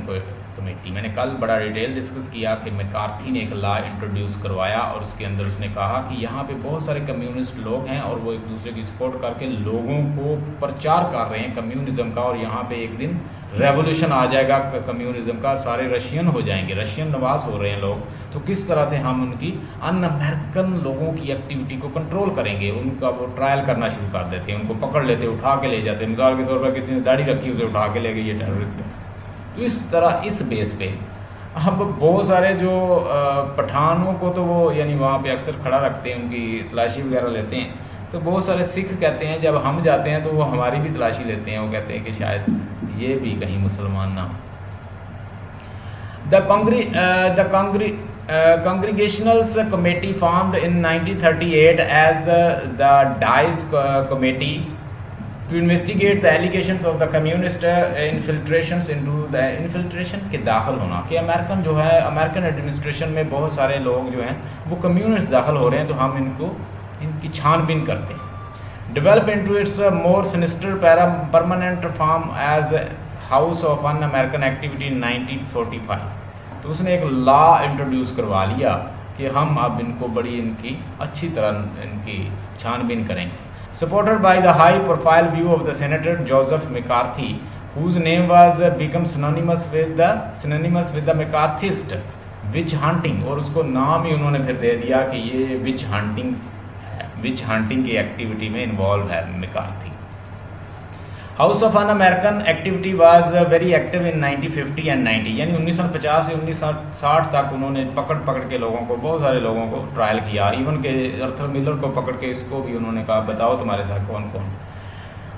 Speaker 2: कमेटी। मैंने कल बड़ा डिटेल डिस्कस किया कि मैकार्थी ने एक लॉ इंट्रोड्यूस करवाया और उसके अंदर उसने कहा कि यहाँ पे बहुत सारे कम्युनिस्ट लोग हैं और वो एक दूसरे की सपोर्ट करके लोगों को प्रचार कर रहे हैं कम्युनिज्म का, और यहाँ पे एक दिन रेवोल्यूशन आ जाएगा कम्युनिज्म का, सारे रशियन हो जाएंगे, रशियन नवाज हो रहे हैं लोग, तो किस तरह से हम उनकी अन अमेरिकन लोगों की एक्टिविटी को कंट्रोल करेंगे। उनका वो ट्रायल करना शुरू कर देते हैं, उनको पकड़ लेते, उठा के ले जाते, मिसाल के तौर पर किसी ने दाढ़ी रखी उसे उठा के ले गए ये टेररिस्ट है। तो इस तरह इस बेस पे अब बहुत सारे जो पठानों को तो वो यानी वहाँ पे अक्सर खड़ा रखते हैं, उनकी तलाशी वगैरह लेते हैं, तो बहुत सारे सिख कहते हैं जब हम जाते हैं तो वो हमारी भी तलाशी लेते हैं, वो कहते हैं कि शायद ये भी कहीं मुसलमान ना हो। The Congregationalist Committee formed in 1938 as the Dice Committee to investigate the allegations of the communist infiltrations into the infiltration के दाखिल होना, कि अमेरिकन जो है अमेरिकन एडमिनिस्ट्रेशन में बहुत सारे लोग जो हैं वो कम्युनिस्ट दाखिल हो रहे हैं, तो हम इनकी छानबीन करते हैं। Develop into its more sinister permanent form as house of un American activity in 1945। तो उसने एक लॉ इंट्रोड्यूस करवा लिया कि हम अब इनको बड़ी इनकी अच्छी तरह इनकी छानबीन करेंगे। Supported by the high-profile view of the Senator Joseph McCarthy, whose name was become synonymous with the McCarthyist witch hunting, और उसको नाम ही उन्होंने फिर दे दिया कि ये विच हंटिंग की एक्टिविटी में इन्वॉल्व है McCarthy. House of un American activity was very active in 1950 and 90, यानी 1950 से 1960 तक उन्होंने पकड़ के लोगों को, बहुत सारे लोगों को ट्रायल किया, इवन के अर्थर मिलर को पकड़ के इसको भी उन्होंने कहा बताओ तुम्हारे साथ कौन कौन।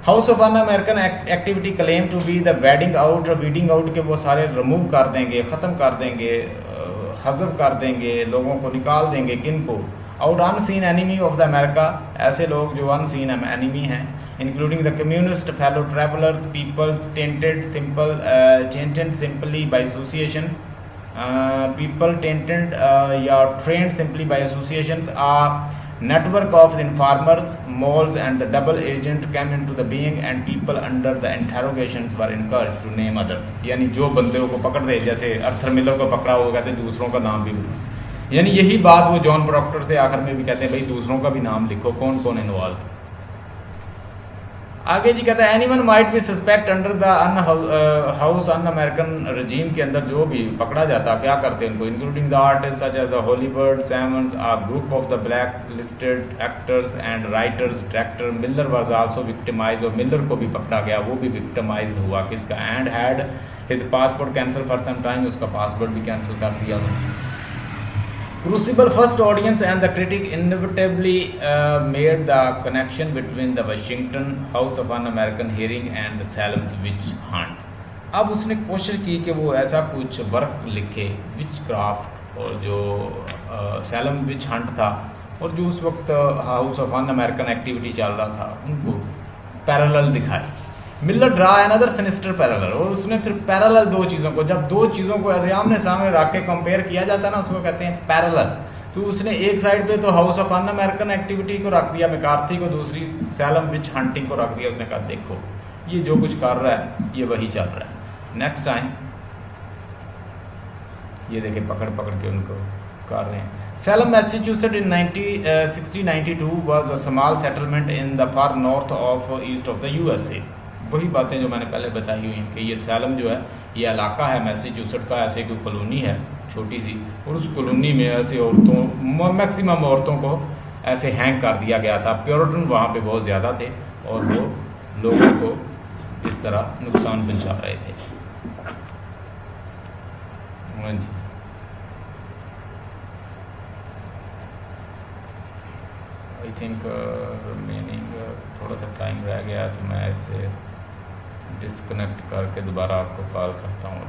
Speaker 2: House of un American activity claim to be the weeding out के वो सारे रिमूव कर देंगे, ख़त्म कर देंगे, हज़फ कर देंगे, लोगों को निकाल देंगे, किन को, out unseen enemy of the America, ऐसे लोग जो अनसीन एनिमी हैं, including the communist fellow travelers, people tainted simply by associations, people tainted या trained simply by associations, a network of informers, moles and the double agent came into the being and people under the interrogations were encouraged to name others। यानी जो बंदे को पकड़ दे, जैसे अर्थर Miller को पकड़ा वो कहते दूसरों का नाम भी, यानी यही बात वो जॉन प्रॉक्टर से आखिर में भी कहते हैं भाई दूसरों का भी नाम लिखो कौन कौन इन्वॉल्व। आगे जी कहता है anyone might be suspect under the house un American regime के अंदर जो भी पकड़ा जाता क्या करते हैं उनको, including the artist such as the Hollywood Sammons, a group of the blacklisted actors and writers, director Miller was also victimise, और मिलर को भी पकड़ा गया, वो भी विक्टिमाइज हुआ किसका, and had his passport cancel for some time, उसका पासपोर्ट भी कैंसिल कर दिया। Crucible first audience and the critic inevitably made the connection between the Washington House of Un-American hearing and the Salem's witch hunt। अब उसने कोशिश की कि वो ऐसा कुछ वर्क लिखे विच क्राफ्ट और जो सैलम विच हंट था और जो उस वक्त हाउस ऑफ अन-अमेरिकन एक्टिविटी चल रहा था उनको पैरेलल दिखाए। Miller draw another sinister parallel, और उसने फिर पैरेलल दो चीज़ों को, जब दो चीज़ों को ऐसे आमने सामने रख के कंपेयर किया जाता है ना उसको कहते हैं पैरेलल। तो तो उसने एक साइड पे तो house of un American activity को रख दिया मैकार्थी को, दूसरी सैलम विच हंटिंग को रख दिया। उसने कहा देखो ये जो कुछ कर रहा है ये वही चल रहा है। नेक्स्ट टाइम ये देखे पकड़ पकड़ के उनको कर रहे हैं। Salem, Massachusetts in 1692 was a small settlement in the far north of east of the USA। वही बातें जो मैंने पहले बताई हुई हैं कि ये सैलम जो है ये इलाका है मैसेच्यूसेट्स का, ऐसे कोई कॉलोनी है छोटी सी, और उस कॉलोनी में ऐसे औरतों, मैक्सिमम औरतों को ऐसे हैंग कर दिया गया था। प्योरिटन वहाँ पे बहुत ज़्यादा थे और वो लोगों को इस तरह नुकसान पहुँचा रहे थे। हाँ जी, आई थिंक रिमेनिंग थोड़ा सा टाइम रह गया तो मैं इसे डिस्कनेक्ट करके दोबारा आपको कॉल करता हूँ।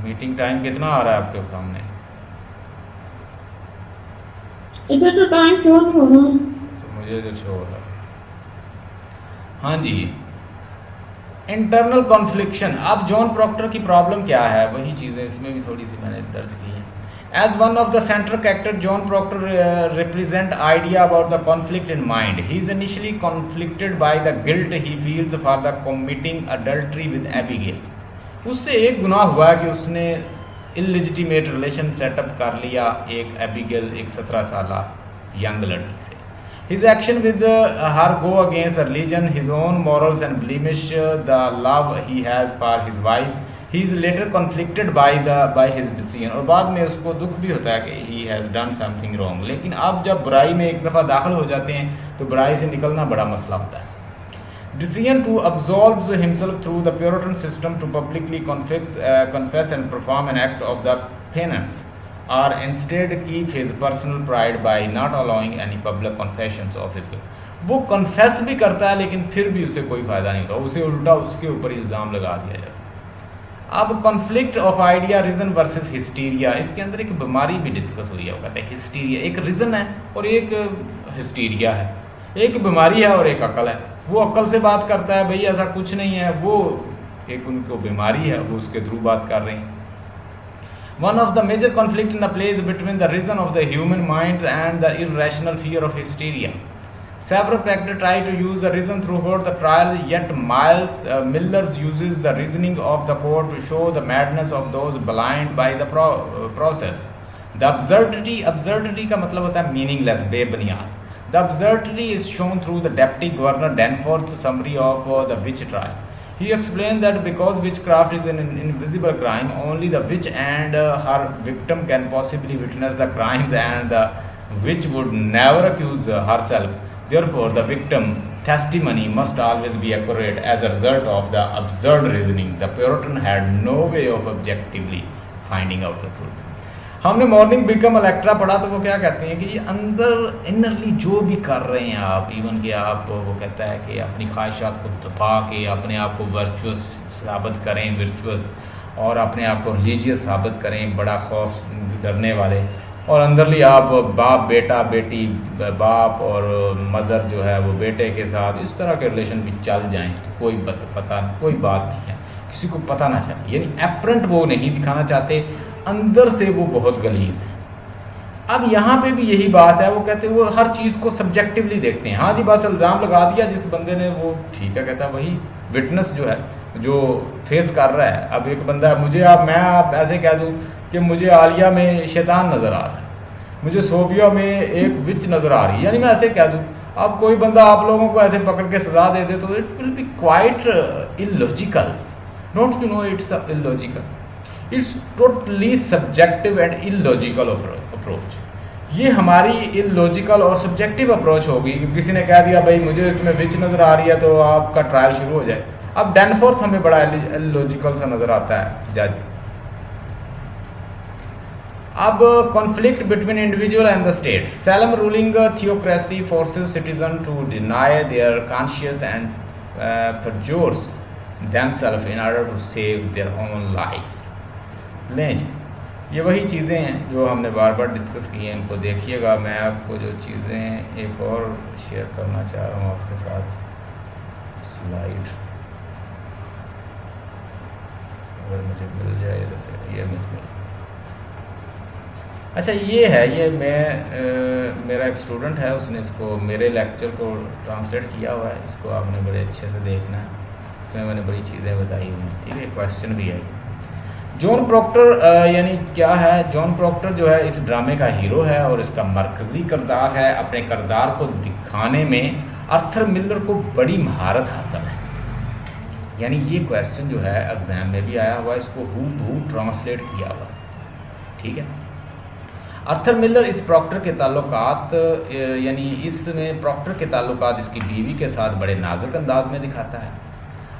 Speaker 2: मीटिंग टाइम कितना आ रहा है आपके सामने?
Speaker 1: इधर तो टाइम शो नहीं हो रहा,
Speaker 2: तो मुझे इधर शो हो रहा है। हाँ जी, इंटरनल कॉन्फ्लिक्शन। अब जॉन प्रॉक्टर की प्रॉब्लम क्या है, वही चीज़ें इसमें भी थोड़ी सी मैंने दर्ज की हैं। As one of the central character, John Proctor represent idea about the conflict in mind. He is initially conflicted by the guilt he feels for the committing adultery with Abigail. उससे एक गुनाह हुआ कि उसने illegitimate relation setup कर लिया एक Abigail, एक 17 साला यंग लड़की से। His action with her go against religion, his own morals and blemish the love he has for his wife. He is later conflicted by his decision। और बाद में उसको दुख भी होता है कि he has done something wrong। लेकिन अब जब बुराई में एक दफ़ा दाखिल हो जाते हैं तो बुराई से निकलना बड़ा मसला होता है। Decision to absolve himself through the Puritan system to publicly confess and perform an act of the penance, or instead keep his personal pride by not allowing any public confessions of his guilt। वो confess भी करता है लेकिन फिर भी उसे कोई फ़ायदा नहीं होता, उसे उल्टा उसके ऊपर इल्ज़ाम लगा दिया जाता है। अब conflict of idea reason versus hysteria, इसके अंदर एक बीमारी भी डिस्कस हुई है। वो कहते हैं हिस्टीरिया एक रीजन है और एक हिस्टीरिया है, एक बीमारी है और एक अकल है। वो अकल से बात करता है भाई ऐसा कुछ नहीं है, वो एक उनको बीमारी है, वो उसके थ्रू बात कर रहे हैं। One of the major conflict in the place between the reason of the human mind and the irrational fear of hysteria. Several factors try to use the reason throughout the trial, yet Miller uses the reasoning of the court to show the madness of those blind by the process. The absurdity का मतलब होता है meaningless, बेबुनियाद। The absurdity is shown through the Deputy Governor Danforth's summary of the witch trial. He explained that because witchcraft is an invisible crime, only the witch and her victim can possibly witness the crimes, and the witch would never accuse herself. Therefore, the victim testimony must always be accurate. As a result of the absurd reasoning, the Puritan had no way of objectively finding out the truth। हमने morning become Electra पढ़ा तो वो क्या कहते हैं कि ये अंदर इनरली जो भी कर रहे हैं आप, इवन कि आप, वो कहता है कि अपनी ख्वाहिशात को दबा के अपने आप को वर्चुअस साबित करें, वर्चुअस, और अपने आप को रिलीजियस साबित करें, बड़ा खौफ डरने वाले, और अंदरली आप बाप बेटा, बेटी बाप, और मदर जो है वो बेटे के साथ इस तरह के रिलेशन भी चल जाएं तो कोई बात नहीं है, किसी को पता ना चले। यानी एपरेंट वो नहीं दिखाना चाहते, अंदर से वो बहुत गलीज है। अब यहाँ पे भी यही बात है, वो कहते हैं वो हर चीज़ को सब्जेक्टिवली देखते हैं। हाँ जी, बस इल्ज़ाम लगा दिया जिस बंदे ने, वो ठीक है, कहता है वही विटनेस जो है जो फेस कर रहा है। अब एक बंदा मैं आप ऐसे कह दूँ कि मुझे आलिया में शैतान नज़र आ रहा है, मुझे सोबिया में एक विच नज़र आ रही है, यानी मैं ऐसे कह दूँ। अब कोई बंदा आप लोगों को ऐसे पकड़ के सजा दे दे तो it will be quite illogical. Don't you know it's illogical, it's totally subjective and illogical approach. ये हमारी इलॉजिकल और सब्जेक्टिव अप्रोच होगी। किसी ने कह दिया भाई मुझे इसमें विच नज़र आ रही है तो आपका ट्रायल शुरू हो जाए। अब डैनफोर्थ हमें बड़ा इलॉजिकल सा नज़र आता है जज। अब conflict between individual and the state. Salem ruling theocracy forces citizen to deny their conscience and perjure themselves in order to save their own lives। लें जी, ये वही चीज़ें हैं जो हमने बार बार डिस्कस की हैं, इनको देखिएगा। मैं आपको जो चीज़ें एक और शेयर करना चाह रहा हूँ आपके साथ, स्लाइड अगर मुझे मिल जाए, जैसे ये मिल। अच्छा ये है, ये मेरा एक स्टूडेंट है, उसने इसको मेरे लेक्चर को ट्रांसलेट किया हुआ है, इसको आपने बड़े अच्छे से देखना है, इसमें मैंने बड़ी चीज़ें बताई हुई हैं, ठीक है। क्वेश्चन भी है। जॉन प्रॉक्टर यानी क्या है? जॉन प्रॉक्टर जो है इस ड्रामे का हीरो है और इसका मरकज़ी किरदार है। अपने किरदार को दिखाने में आर्थर मिलर को बड़ी महारत हासिल है। यानी ये क्वेश्चन जो है एग्ज़ाम में भी आया हुआ है, इसको हूबहू ट्रांसलेट किया हुआ, ठीक है। आर्थर मिलर इस प्रॉक्टर के ताल्लुकात यानी इसमें प्रॉक्टर के ताल्लुकात इसकी बीवी के साथ बड़े नाजुक अंदाज में दिखाता है।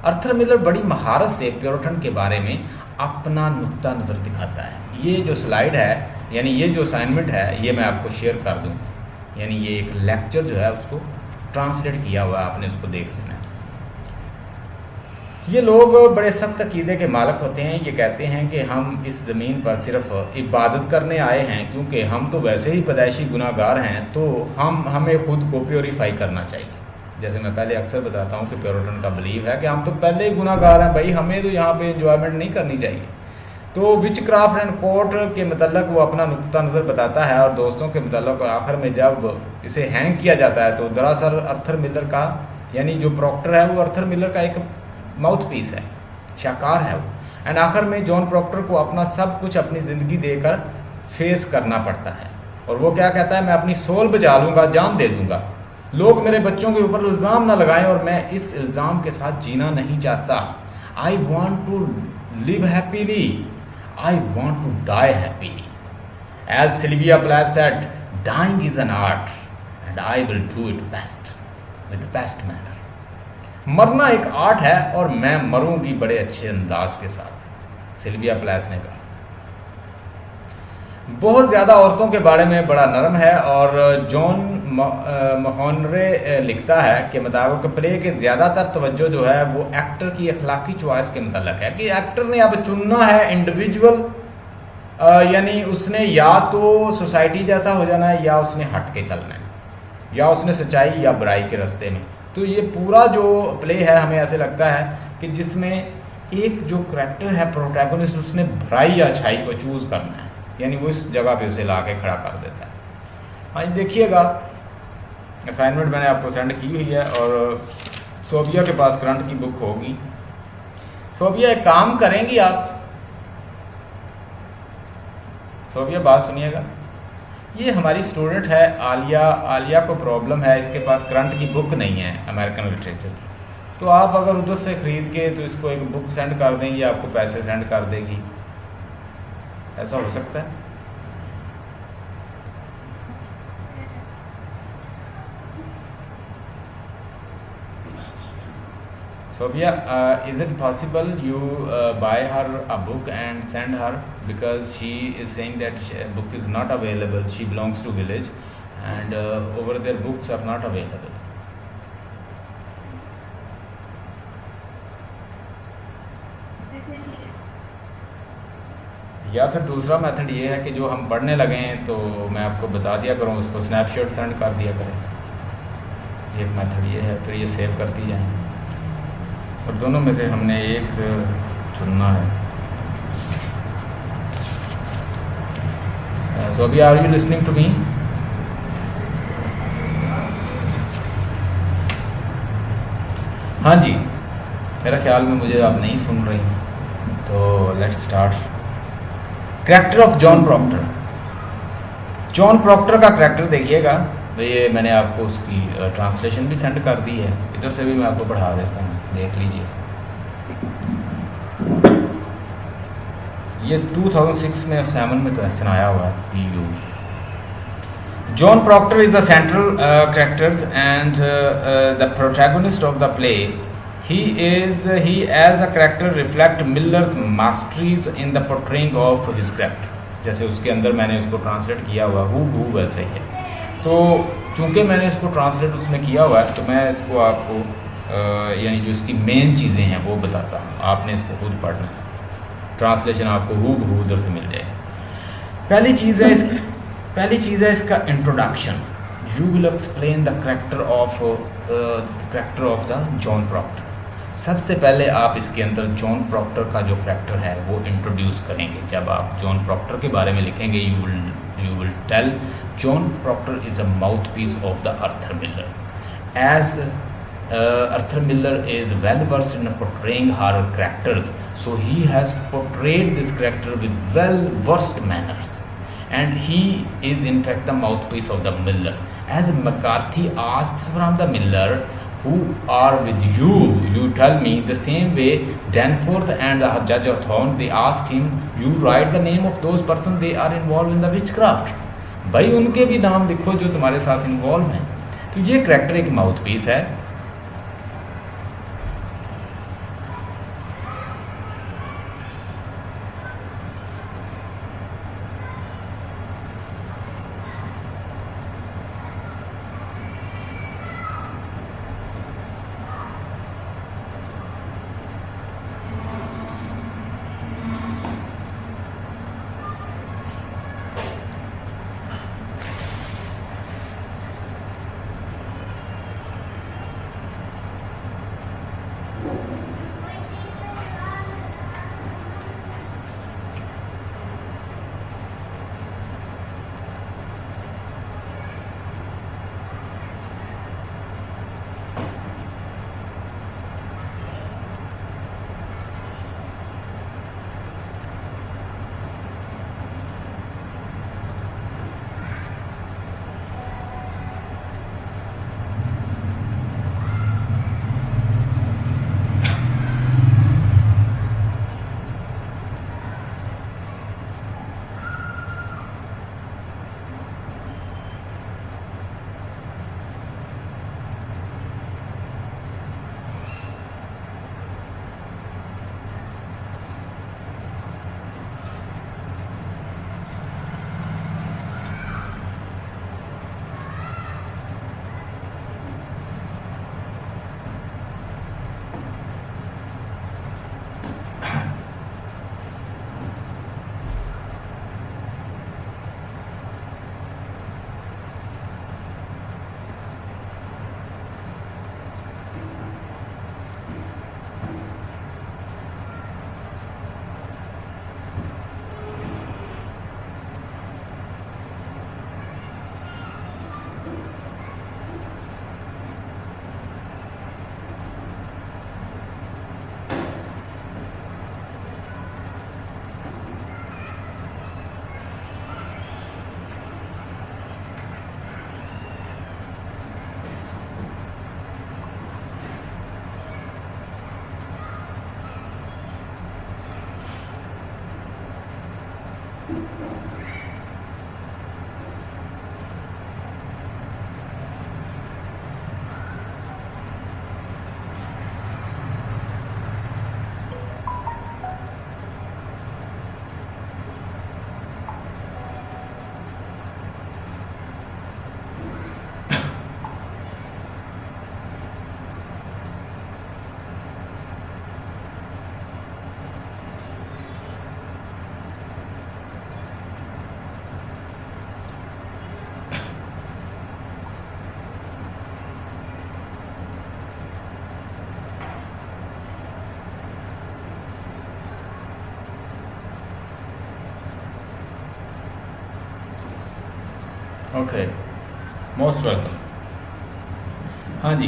Speaker 2: आर्थर मिलर बड़ी महारत से प्योरिटन के बारे में अपना नुक्ता नज़र दिखाता है। ये जो स्लाइड है यानी ये जो असाइनमेंट है ये मैं आपको शेयर कर दूँ, यानी ये एक लेक्चर जो है उसको ट्रांसलेट किया हुआ है, आपने उसको देख लेना है। ये लोग बड़े सख्त अकीदे के मालिक होते हैं। ये कहते हैं कि हम इस ज़मीन पर सिर्फ इबादत करने आए हैं, क्योंकि हम तो वैसे ही पैदाइशी गुनाहगार हैं, तो हमें खुद को प्योरीफाई करना चाहिए। जैसे मैं पहले अक्सर बताता हूँ कि प्योरिटन का बिलीव है कि हम तो पहले ही गुनाहगार हैं भाई, हमें तो यहाँ पे एंजॉयमेंट नहीं करनी चाहिए। तो विचक्राफ्ट एंड कोर्ट के मतलब वो अपना नुक्ता नज़र बताता है, और दोस्तों के मतलब आखिर में जब इसे हैंग किया जाता है तो दरअसल आर्थर मिलर का यानी जो प्रॉक्टर है वो आर्थर मिलर का एक माउथ पीस है, शाकार है वो। एंड आखिर में जॉन प्रॉक्टर को अपना सब कुछ अपनी ज़िंदगी देकर फेस करना पड़ता है, और वो क्या कहता है, मैं अपनी सोल बचा लूँगा, जान दे दूँगा, लोग मेरे बच्चों के ऊपर इल्ज़ाम ना लगाएं और मैं इस इल्ज़ाम के साथ जीना नहीं चाहता। I want to live happily, I want to die happily. As Sylvia Plath said, dying is an art and I will do it best with the best manner. मरना एक आर्ट है और मैं मरूंगी बड़े अच्छे अंदाज के साथ, सिल्विया प्लैथ ने कहा। बहुत ज़्यादा औरतों के बारे में बड़ा नरम है, और जॉन महॉनरे लिखता है कि मुताबिक प्ले के ज़्यादातर तवज्जो जो है वो एक्टर की अखलाकी चॉइस के मतलब है, कि एक्टर ने अब चुनना है इंडिविजुअल, यानी उसने या तो सोसाइटी जैसा हो जाना है, या उसने हट के चलना है, या उसने सच्चाई या बुराई के रास्ते में। तो ये पूरा जो प्ले है हमें ऐसे लगता है कि जिसमें एक जो करैक्टर है प्रोटैगनिस्ट, उसने बुराई या अच्छाई को चूज़ करना है, यानी वो इस जगह पे उसे ला के खड़ा कर देता है। हाँ देखिएगा, असाइनमेंट मैंने आपको सेंड की हुई है, और सोबिया के पास करंट की बुक होगी। सोबिया एक काम करेंगी आप, सोबिया बात सुनिएगा, ये हमारी स्टूडेंट है आलिया। आलिया को प्रॉब्लम है, इसके पास करंट की बुक नहीं है अमेरिकन लिटरेचर, तो आप अगर उधर से ख़रीद के तो इसको एक बुक सेंड कर देंगी, आपको पैसे सेंड कर देगी, ऐसा हो सकता है। Sophia, is it possible you buy her a book and send her, because she is saying that book is not available, she belongs to village and over there books are not available. या फिर दूसरा method ये है कि जो हम पढ़ने लगे हैं तो मैं आपको बता दिया करूँ, उसको स्नैपशॉट सेंड कर दिया करें। एक मेथड ये है, फिर ये सेव करती जाएँ, और दोनों में से हमने एक चुनना है। So अभी are you listening to me? हाँ जी, मेरा ख्याल में मुझे आप नहीं सुन रही, तो let's start. Character of John Proctor. John प्रॉक्टर का करैक्टर देखिएगा, तो ये मैंने आपको उसकी ट्रांसलेशन भी सेंड कर दी है, इधर से भी मैं आपको पढ़ा देता हूँ, देख लीजिए। ये 2006 में 7 में क्वेश्चन आया हुआ है PU। John Proctor is the central characters and the protagonist of the play. He as a character reflect Miller's masteries in the portraying of his character। जैसे उसके अंदर मैंने उसको ट्रांसलेट किया हुआ हूबहू वैसे ही है। तो चूँकि मैंने इसको ट्रांसलेट उसमें किया हुआ है, तो मैं इसको आपको यानी जो इसकी मेन चीज़ें हैं वो बताता हूँ, आपने इसको खुद पढ़ना है। ट्रांसलेशन आपको हूबहू उधर से मिल जाएगी। पहली चीज़ है इसका introduction. You will explain the character of the John Proctor. सबसे पहले आप इसके अंदर जॉन प्रॉक्टर का जो कैरेक्टर है वो इंट्रोड्यूस करेंगे। जब आप जॉन प्रॉक्टर के बारे में लिखेंगे you will tell John Proctor is a mouthpiece of the Arthur Miller. As Arthur Miller is well versed in portraying horror characters, so he has portrayed this character with well versed manners, and he is in fact the mouthpiece of the Miller. As McCarthy asks from the Miller, who are with you? You tell me. The same way Danforth and Judge Hawthorne, they ask him, you write the name of those persons they are involved in the witchcraft. भाई उनके भी नाम लिखो जो तुम्हारे साथ involve हैं। तो ये करेक्टर एक माउथ पीस है। Okay, most welcome. हाँ जी,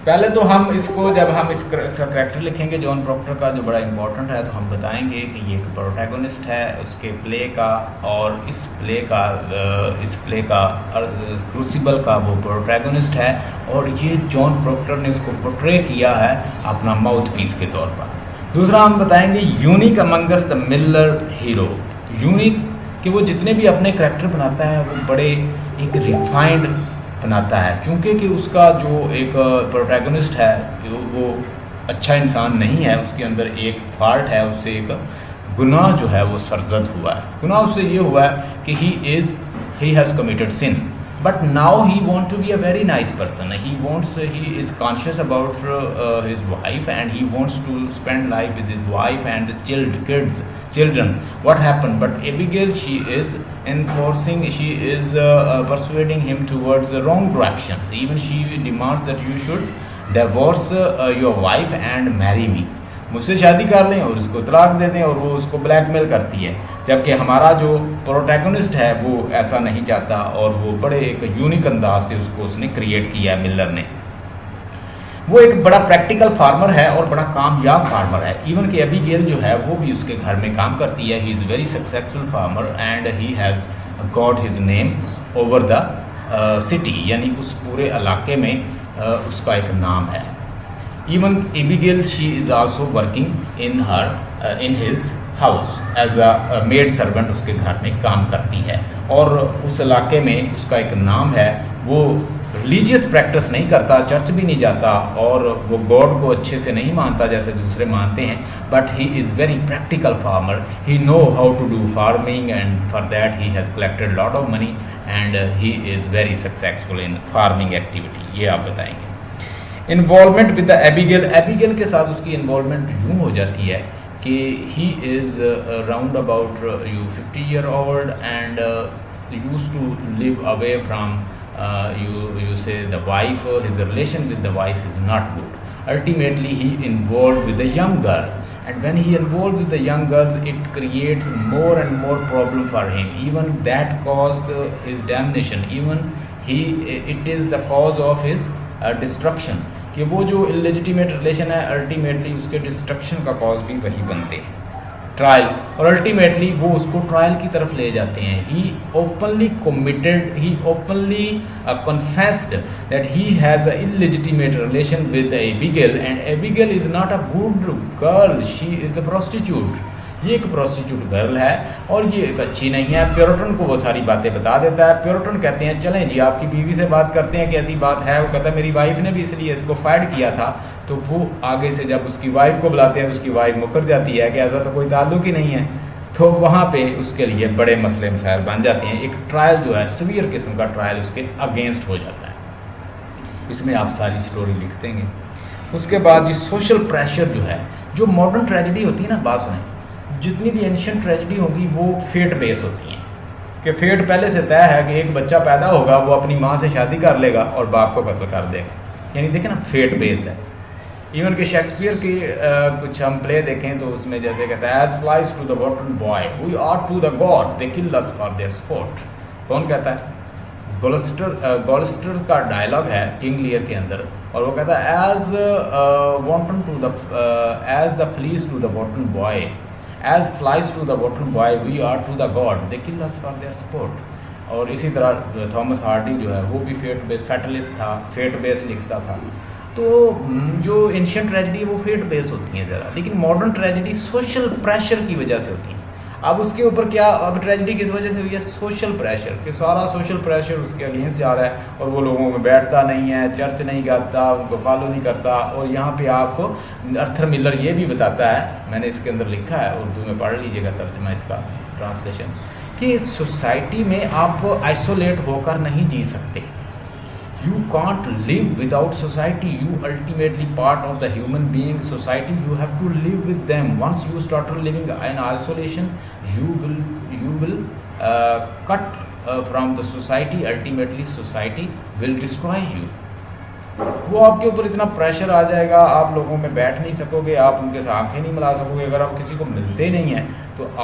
Speaker 2: पहले तो हम इसको जब हम इसका करेक्टर लिखेंगे जॉन प्रॉक्टर का जो बड़ा इंपॉर्टेंट है, तो हम बताएंगे कि ये एक प्रोटैगनिस्ट है उसके प्ले का, और इस प्ले का क्रूसिबल का वो प्रोटैगनिस्ट है, और ये जॉन प्रॉक्टर ने उसको पोर्ट्रे किया है अपना माउथ पीस के तौर पर। दूसरा हम बताएंगे unique Among Us the Miller hero. Unique कि वो जितने भी अपने करेक्टर बनाता है वो बड़े एक रिफाइंड बनाता है, चूँकि कि उसका जो एक प्रोटैगनिस्ट है वो अच्छा इंसान नहीं है, उसके अंदर एक फॉल्ट है, उससे एक गुनाह जो है वो सरजद हुआ है। गुनाह उससे ये हुआ है कि he has committed sin, but now he want to be a very nice person. He is conscious about his wife and he wants to spend life with his wife and children. What happened? But Abigail, she is persuading him towards the wrong directions. Even she demands that you should divorce your wife and marry me, मुझसे शादी कर लें और उसको तलाक दे दें, और वो उसको ब्लैकमेल करती है। जबकि हमारा जो प्रोटैगनिस्ट है वो ऐसा नहीं चाहता, और वो बड़े एक यूनिक अंदाज से उसको उसने क्रिएट किया है मिलर ने। वो एक बड़ा प्रैक्टिकल फार्मर है और बड़ा कामयाब फार्मर है। इवन कि एबिगेल जो है वो भी उसके घर में काम करती है। He is very successful farmer and he has got his name over the city, यानी उस पूरे इलाके में उसका एक नाम है। Even Abigail she is also working in his house as a maid servant, उसके घर में काम करती है। और उस इलाके में उसका एक नाम है। वो रिलीजियस प्रैक्टिस नहीं करता, चर्च भी नहीं जाता, और वो गॉड को अच्छे से नहीं मानता जैसे दूसरे मानते हैं, but he is very practical farmer. He know how to do farming and for that he has collected lot of money and he is very successful in farming activity. ये आप बताएंगे। Involvement with the Abigail, Abigail के साथ उसकी involvement यूँ हो जाती है कि he is round about 50 year old and used to live away from you say the wife. His relation with the wife is not good. Ultimately he involved with the young girl, and when he involved with the young girls it creates more and more problem for him. Even that caused his damnation. Even it is the cause of his destruction, कि वो जो illegitimate relation है ultimately उसके destruction का cause भी वही बनते हैं, ट्रायल। और अल्टीमेटली वो उसको ट्रायल की तरफ ले जाते हैं। He openly committed, he openly confessed that he has a illegitimate relation with Abigail, and Abigail is not a good girl, she is a prostitute. ये एक प्रोस्टिट्यूट गर्ल है और ये एक अच्छी नहीं है। प्योरिटन को वो सारी बातें बता देता है। प्योरिटन कहते हैं चलें जी आपकी बीवी से बात करते हैं कि ऐसी बात है। वो कहता है मेरी वाइफ ने भी इसलिए इसको फायर किया था। तो वो आगे से जब उसकी वाइफ को बुलाते हैं तो उसकी वाइफ मुकर जाती है कि ऐसा तो कोई ताल्लुक ही नहीं है। तो वहाँ पे उसके लिए बड़े मसले मसाइल बन जाते हैं। एक ट्रायल जो है सीवियर किस्म का ट्रायल उसके अगेंस्ट हो जाता है। इसमें आप सारी स्टोरी लिख देंगे। उसके बाद ये सोशल प्रेशर जो है, जो मॉडर्न ट्रेजेडी होती है ना, बात सुने, जितनी भी एंशिएंट ट्रेजेडी होगी वो फेट बेस होती हैं कि फेट पहले से तय है कि एक बच्चा पैदा होगा, वो अपनी माँ से शादी कर लेगा और बाप को कत्ल कर देगा। यानी देखें ना, फेट बेस है। इवन कि शेक्सपियर की कुछ हम प्ले देखें तो उसमें जैसे कहता है as flies to the wanton boy we are to the god they kill us for their sport. कौन कहता है? गोल्स्टर का डायलॉग है किंग लियर के अंदर, और वो कहता है as wanton to the as the flies to the wanton boy as flies to the wanton boy we are to the god they kill us for their sport. और इसी तरह थॉमस हार्डी जो है वो भी फेट बेस फैटलिस्ट था, fate based लिखता था। तो जो एंशिएंट ट्रेजेडी है वो फेट बेस होती है ज़रा, लेकिन मॉडर्न ट्रेजेडी सोशल प्रेशर की वजह से होती है। अब उसके ऊपर क्या, अब ट्रेजेडी किस वजह से हुई है? सोशल प्रेशर, कि सारा सोशल प्रेशर उसके अगेंस्ट जा रहा है और वो लोगों में बैठता नहीं है, चर्च नहीं करता, उनको फॉलो नहीं करता। और यहाँ पे आपको आर्थर मिलर ये भी बताता है, मैंने इसके अंदर लिखा है, उर्दू में पढ़ लीजिएगा तर्जुमा इसका, ट्रांसलेशन, कि सोसाइटी में आप आइसोलेट होकर नहीं जी सकते। You can't live without society. You ultimately part of the human being society. You have to live with them. Once you start living in isolation, you will cut from the society. Ultimately, society will destroy you. वो आपके ऊपर इतना pressure आ जाएगा, आप लोगों में बैठ नहीं सकोगे, आप उनके साथ आंखें नहीं मिला सकोगे। अगर आप किसी को मिलते नहीं हैं तो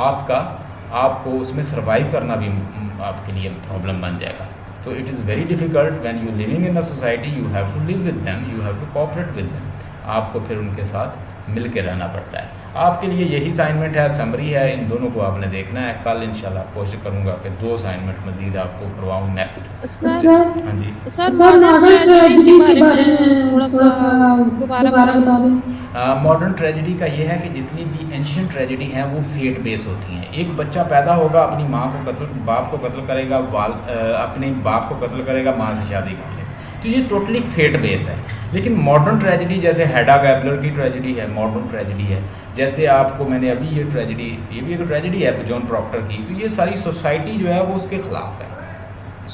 Speaker 2: आपको उसमें सर्वाइव करना भी आपके लिए प्रॉब्लम बन जाएगा। तो it is very difficult when you living in a society, you have to live with them, you have to cooperate with them. आपको फिर उनके साथ मिल के रहना पड़ता है। आपके लिए यही असाइनमेंट है, समरी है, इन दोनों को आपने देखना है। कल इंशाल्लाह कोशिश करूंगा कि 2 असाइनमेंट मजीद आपको करवाऊँ नेक्स्ट। हाँ जी
Speaker 1: सर, मॉडर्न ट्रेजेडी के बारे में थोड़ा सा दोबारा बता दें।
Speaker 2: मॉडर्न ट्रेजेडी का ये है कि जितनी भी एंशिएंट ट्रेजेडी हैं वो फेट बेस होती हैं। एक बच्चा पैदा होगा, अपनी माँ को बाप को कत्ल करेगा, अपने बाप को कत्ल करेगा, माँ से शादी कर ले, तो ये टोटली फेट बेस है। लेकिन मॉडर्न ट्रेजेडी जैसे हेडा गैबलर की ट्रेजेडी है, मॉडर्न ट्रेजेडी है। जैसे आपको मैंने अभी ये भी एक ट्रेजेडी है जॉन प्रॉक्टर की, तो ये सारी सोसाइटी जो है वो उसके खिलाफ है।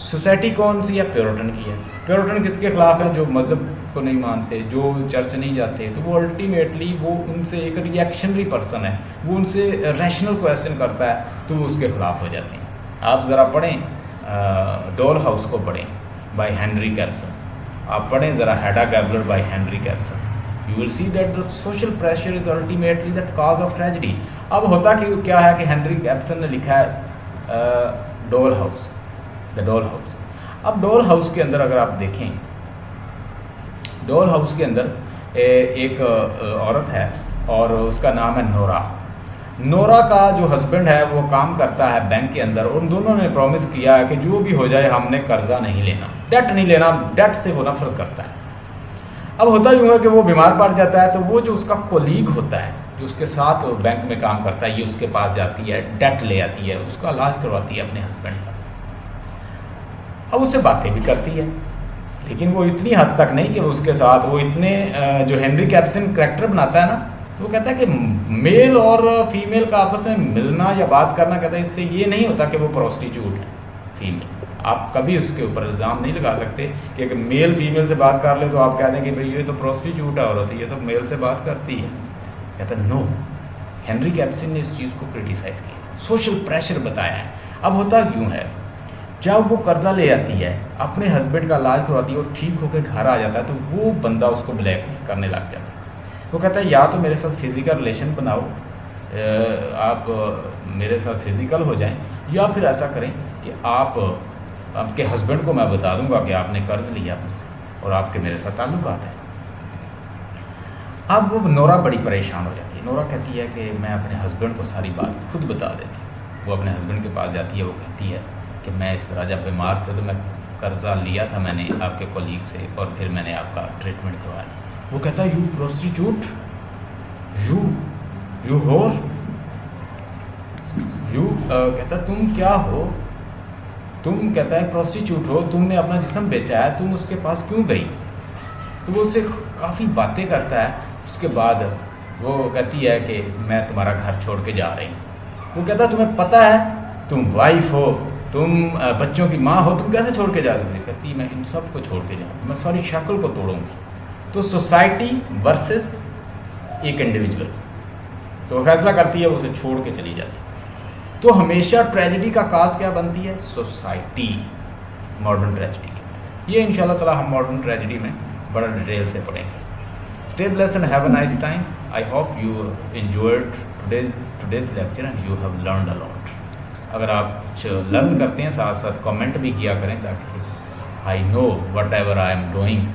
Speaker 2: सोसाइटी कौन सी है? प्योरिटन की है। प्योरिटन किसके खिलाफ है? जो मज़हब को नहीं मानते, जो चर्च नहीं जाते। तो वो अल्टीमेटली वो उनसे एक रिएक्शनरी पर्सन है, वो उनसे रैशनल क्वेश्चन करता है तो वो उसके खिलाफ हो जाते हैं। आप ज़रा पढ़ें डॉल हाउस को पढ़ें बाय हेनरी कैल्सन, आप पढ़ें ज़रा Hedda Gabler by Henry Ibsen, you will see that the social pressure is ultimately that cause of tragedy. अब होता कि क्या है कि हेनरी कैप्सन ने लिखा है doll house, the doll house. अब डॉल हाउस के अंदर अगर आप देखें, डॉल हाउस के अंदर एक औरत है और उसका नाम है नोरा। नोरा का जो हस्बैंड है वो काम करता है बैंक के अंदर, उन दोनों ने प्रॉमिस किया है कि जो भी हो जाए हमने कर्जा नहीं लेना, डेट नहीं लेना, डेट से वो नफरत करता है। अब होता यूँ है कि वो बीमार पड़ जाता है, तो वो जो उसका कोलीग होता है जो उसके साथ बैंक में काम करता है, ये उसके पास जाती है, डेट ले आती है, उसका इलाज करवाती है अपने हस्बैंड का। अब उससे बातें भी करती है, लेकिन वो इतनी हद तक नहीं कि उसके साथ वो इतने जो हेनरी कैप्सन करैक्टर बनाता है ना, तो वो कहता है कि मेल और फीमेल का आपस में मिलना या बात करना, कहता है इससे ये नहीं होता कि वो प्रोस्टिट्यूट है फीमेल। आप कभी उसके ऊपर इल्ज़ाम नहीं लगा सकते कि अगर मेल फीमेल से बात कर ले तो आप कह दें कि भाई ये तो प्रोस्टिट्यूट है औरत, ये तो मेल से बात करती है। कहता है नो, हेनरी कैप्सन ने इस चीज़ को क्रिटिसाइज़ किया, सोशल प्रेशर बताया है। अब होता यूँ है, जब वो कर्जा ले आती है, अपने हस्बैंड का इलाज करवाती है और ठीक होकर घर आ जाता है, तो वो बंदा उसको ब्लैकमेल करने लग जाता है। वो कहता है या तो मेरे साथ फिज़िकल रिलेशन बनाओ, आप मेरे साथ फिज़िकल हो जाएं, या फिर ऐसा करें कि आपके हस्बैंड को मैं बता दूंगा कि आपने कर्ज लिया मुझसे और आपके मेरे साथ ताल्लुकात हैं। अब वो नोरा बड़ी परेशान हो जाती है। नोरा कहती है कि मैं अपने हस्बैंड को सारी बात खुद बता देती हूँ। वो अपने हस्बैंड के पास जाती है, वो कहती है कि मैं इस तरह जब बीमार थे तो मैं कर्जा लिया था मैंने आपके कोलीग से और फिर मैंने आपका ट्रीटमेंट करवाया। वो कहता है यू प्रोस्टिट्यूट, यू होर, यू कहता तुम क्या हो, तुम कहता है प्रोस्टिट्यूट हो, तुमने अपना जिस्म बेचा है, तुम उसके पास क्यों गई। तो वो उससे काफ़ी बातें करता है। उसके बाद वो कहती है कि मैं तुम्हारा घर छोड़ के जा रही हूँ। वो कहता है तुम्हें पता है तुम वाइफ हो, तुम बच्चों की माँ हो, तुम कैसे छोड़ के जा सकती। कहती मैं इन सब को छोड़ के जाऊँ, मैं सारी शक्ल को तोड़ूंगी। तो सोसाइटी वर्सेस एक इंडिविजुअल, तो वो फैसला करती है, वो उसे छोड़ के चली जाती है। तो हमेशा ट्रेजेडी का काज क्या बनती है, सोसाइटी, मॉडर्न ट्रेजेडी। ये इंशाल्लाह ताला हम मॉडर्न ट्रेजेडी में बड़ा डिटेल से पढ़ेंगे। Stay blessed and have a nice time. I hope you enjoyed today's lecture and you have learned a lot. अगर आप कुछ लर्न करते हैं साथ साथ कमेंट भी किया करें, ताकि I know what ever I am doing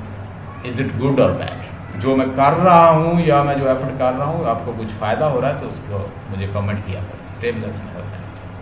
Speaker 2: is it good और बैड। जो मैं कर रहा हूँ या मैं जो एफर्ट कर रहा हूँ आपको कुछ फ़ायदा हो रहा है तो उसको मुझे कमेंट किया करें। Stay blessed and have a nice time.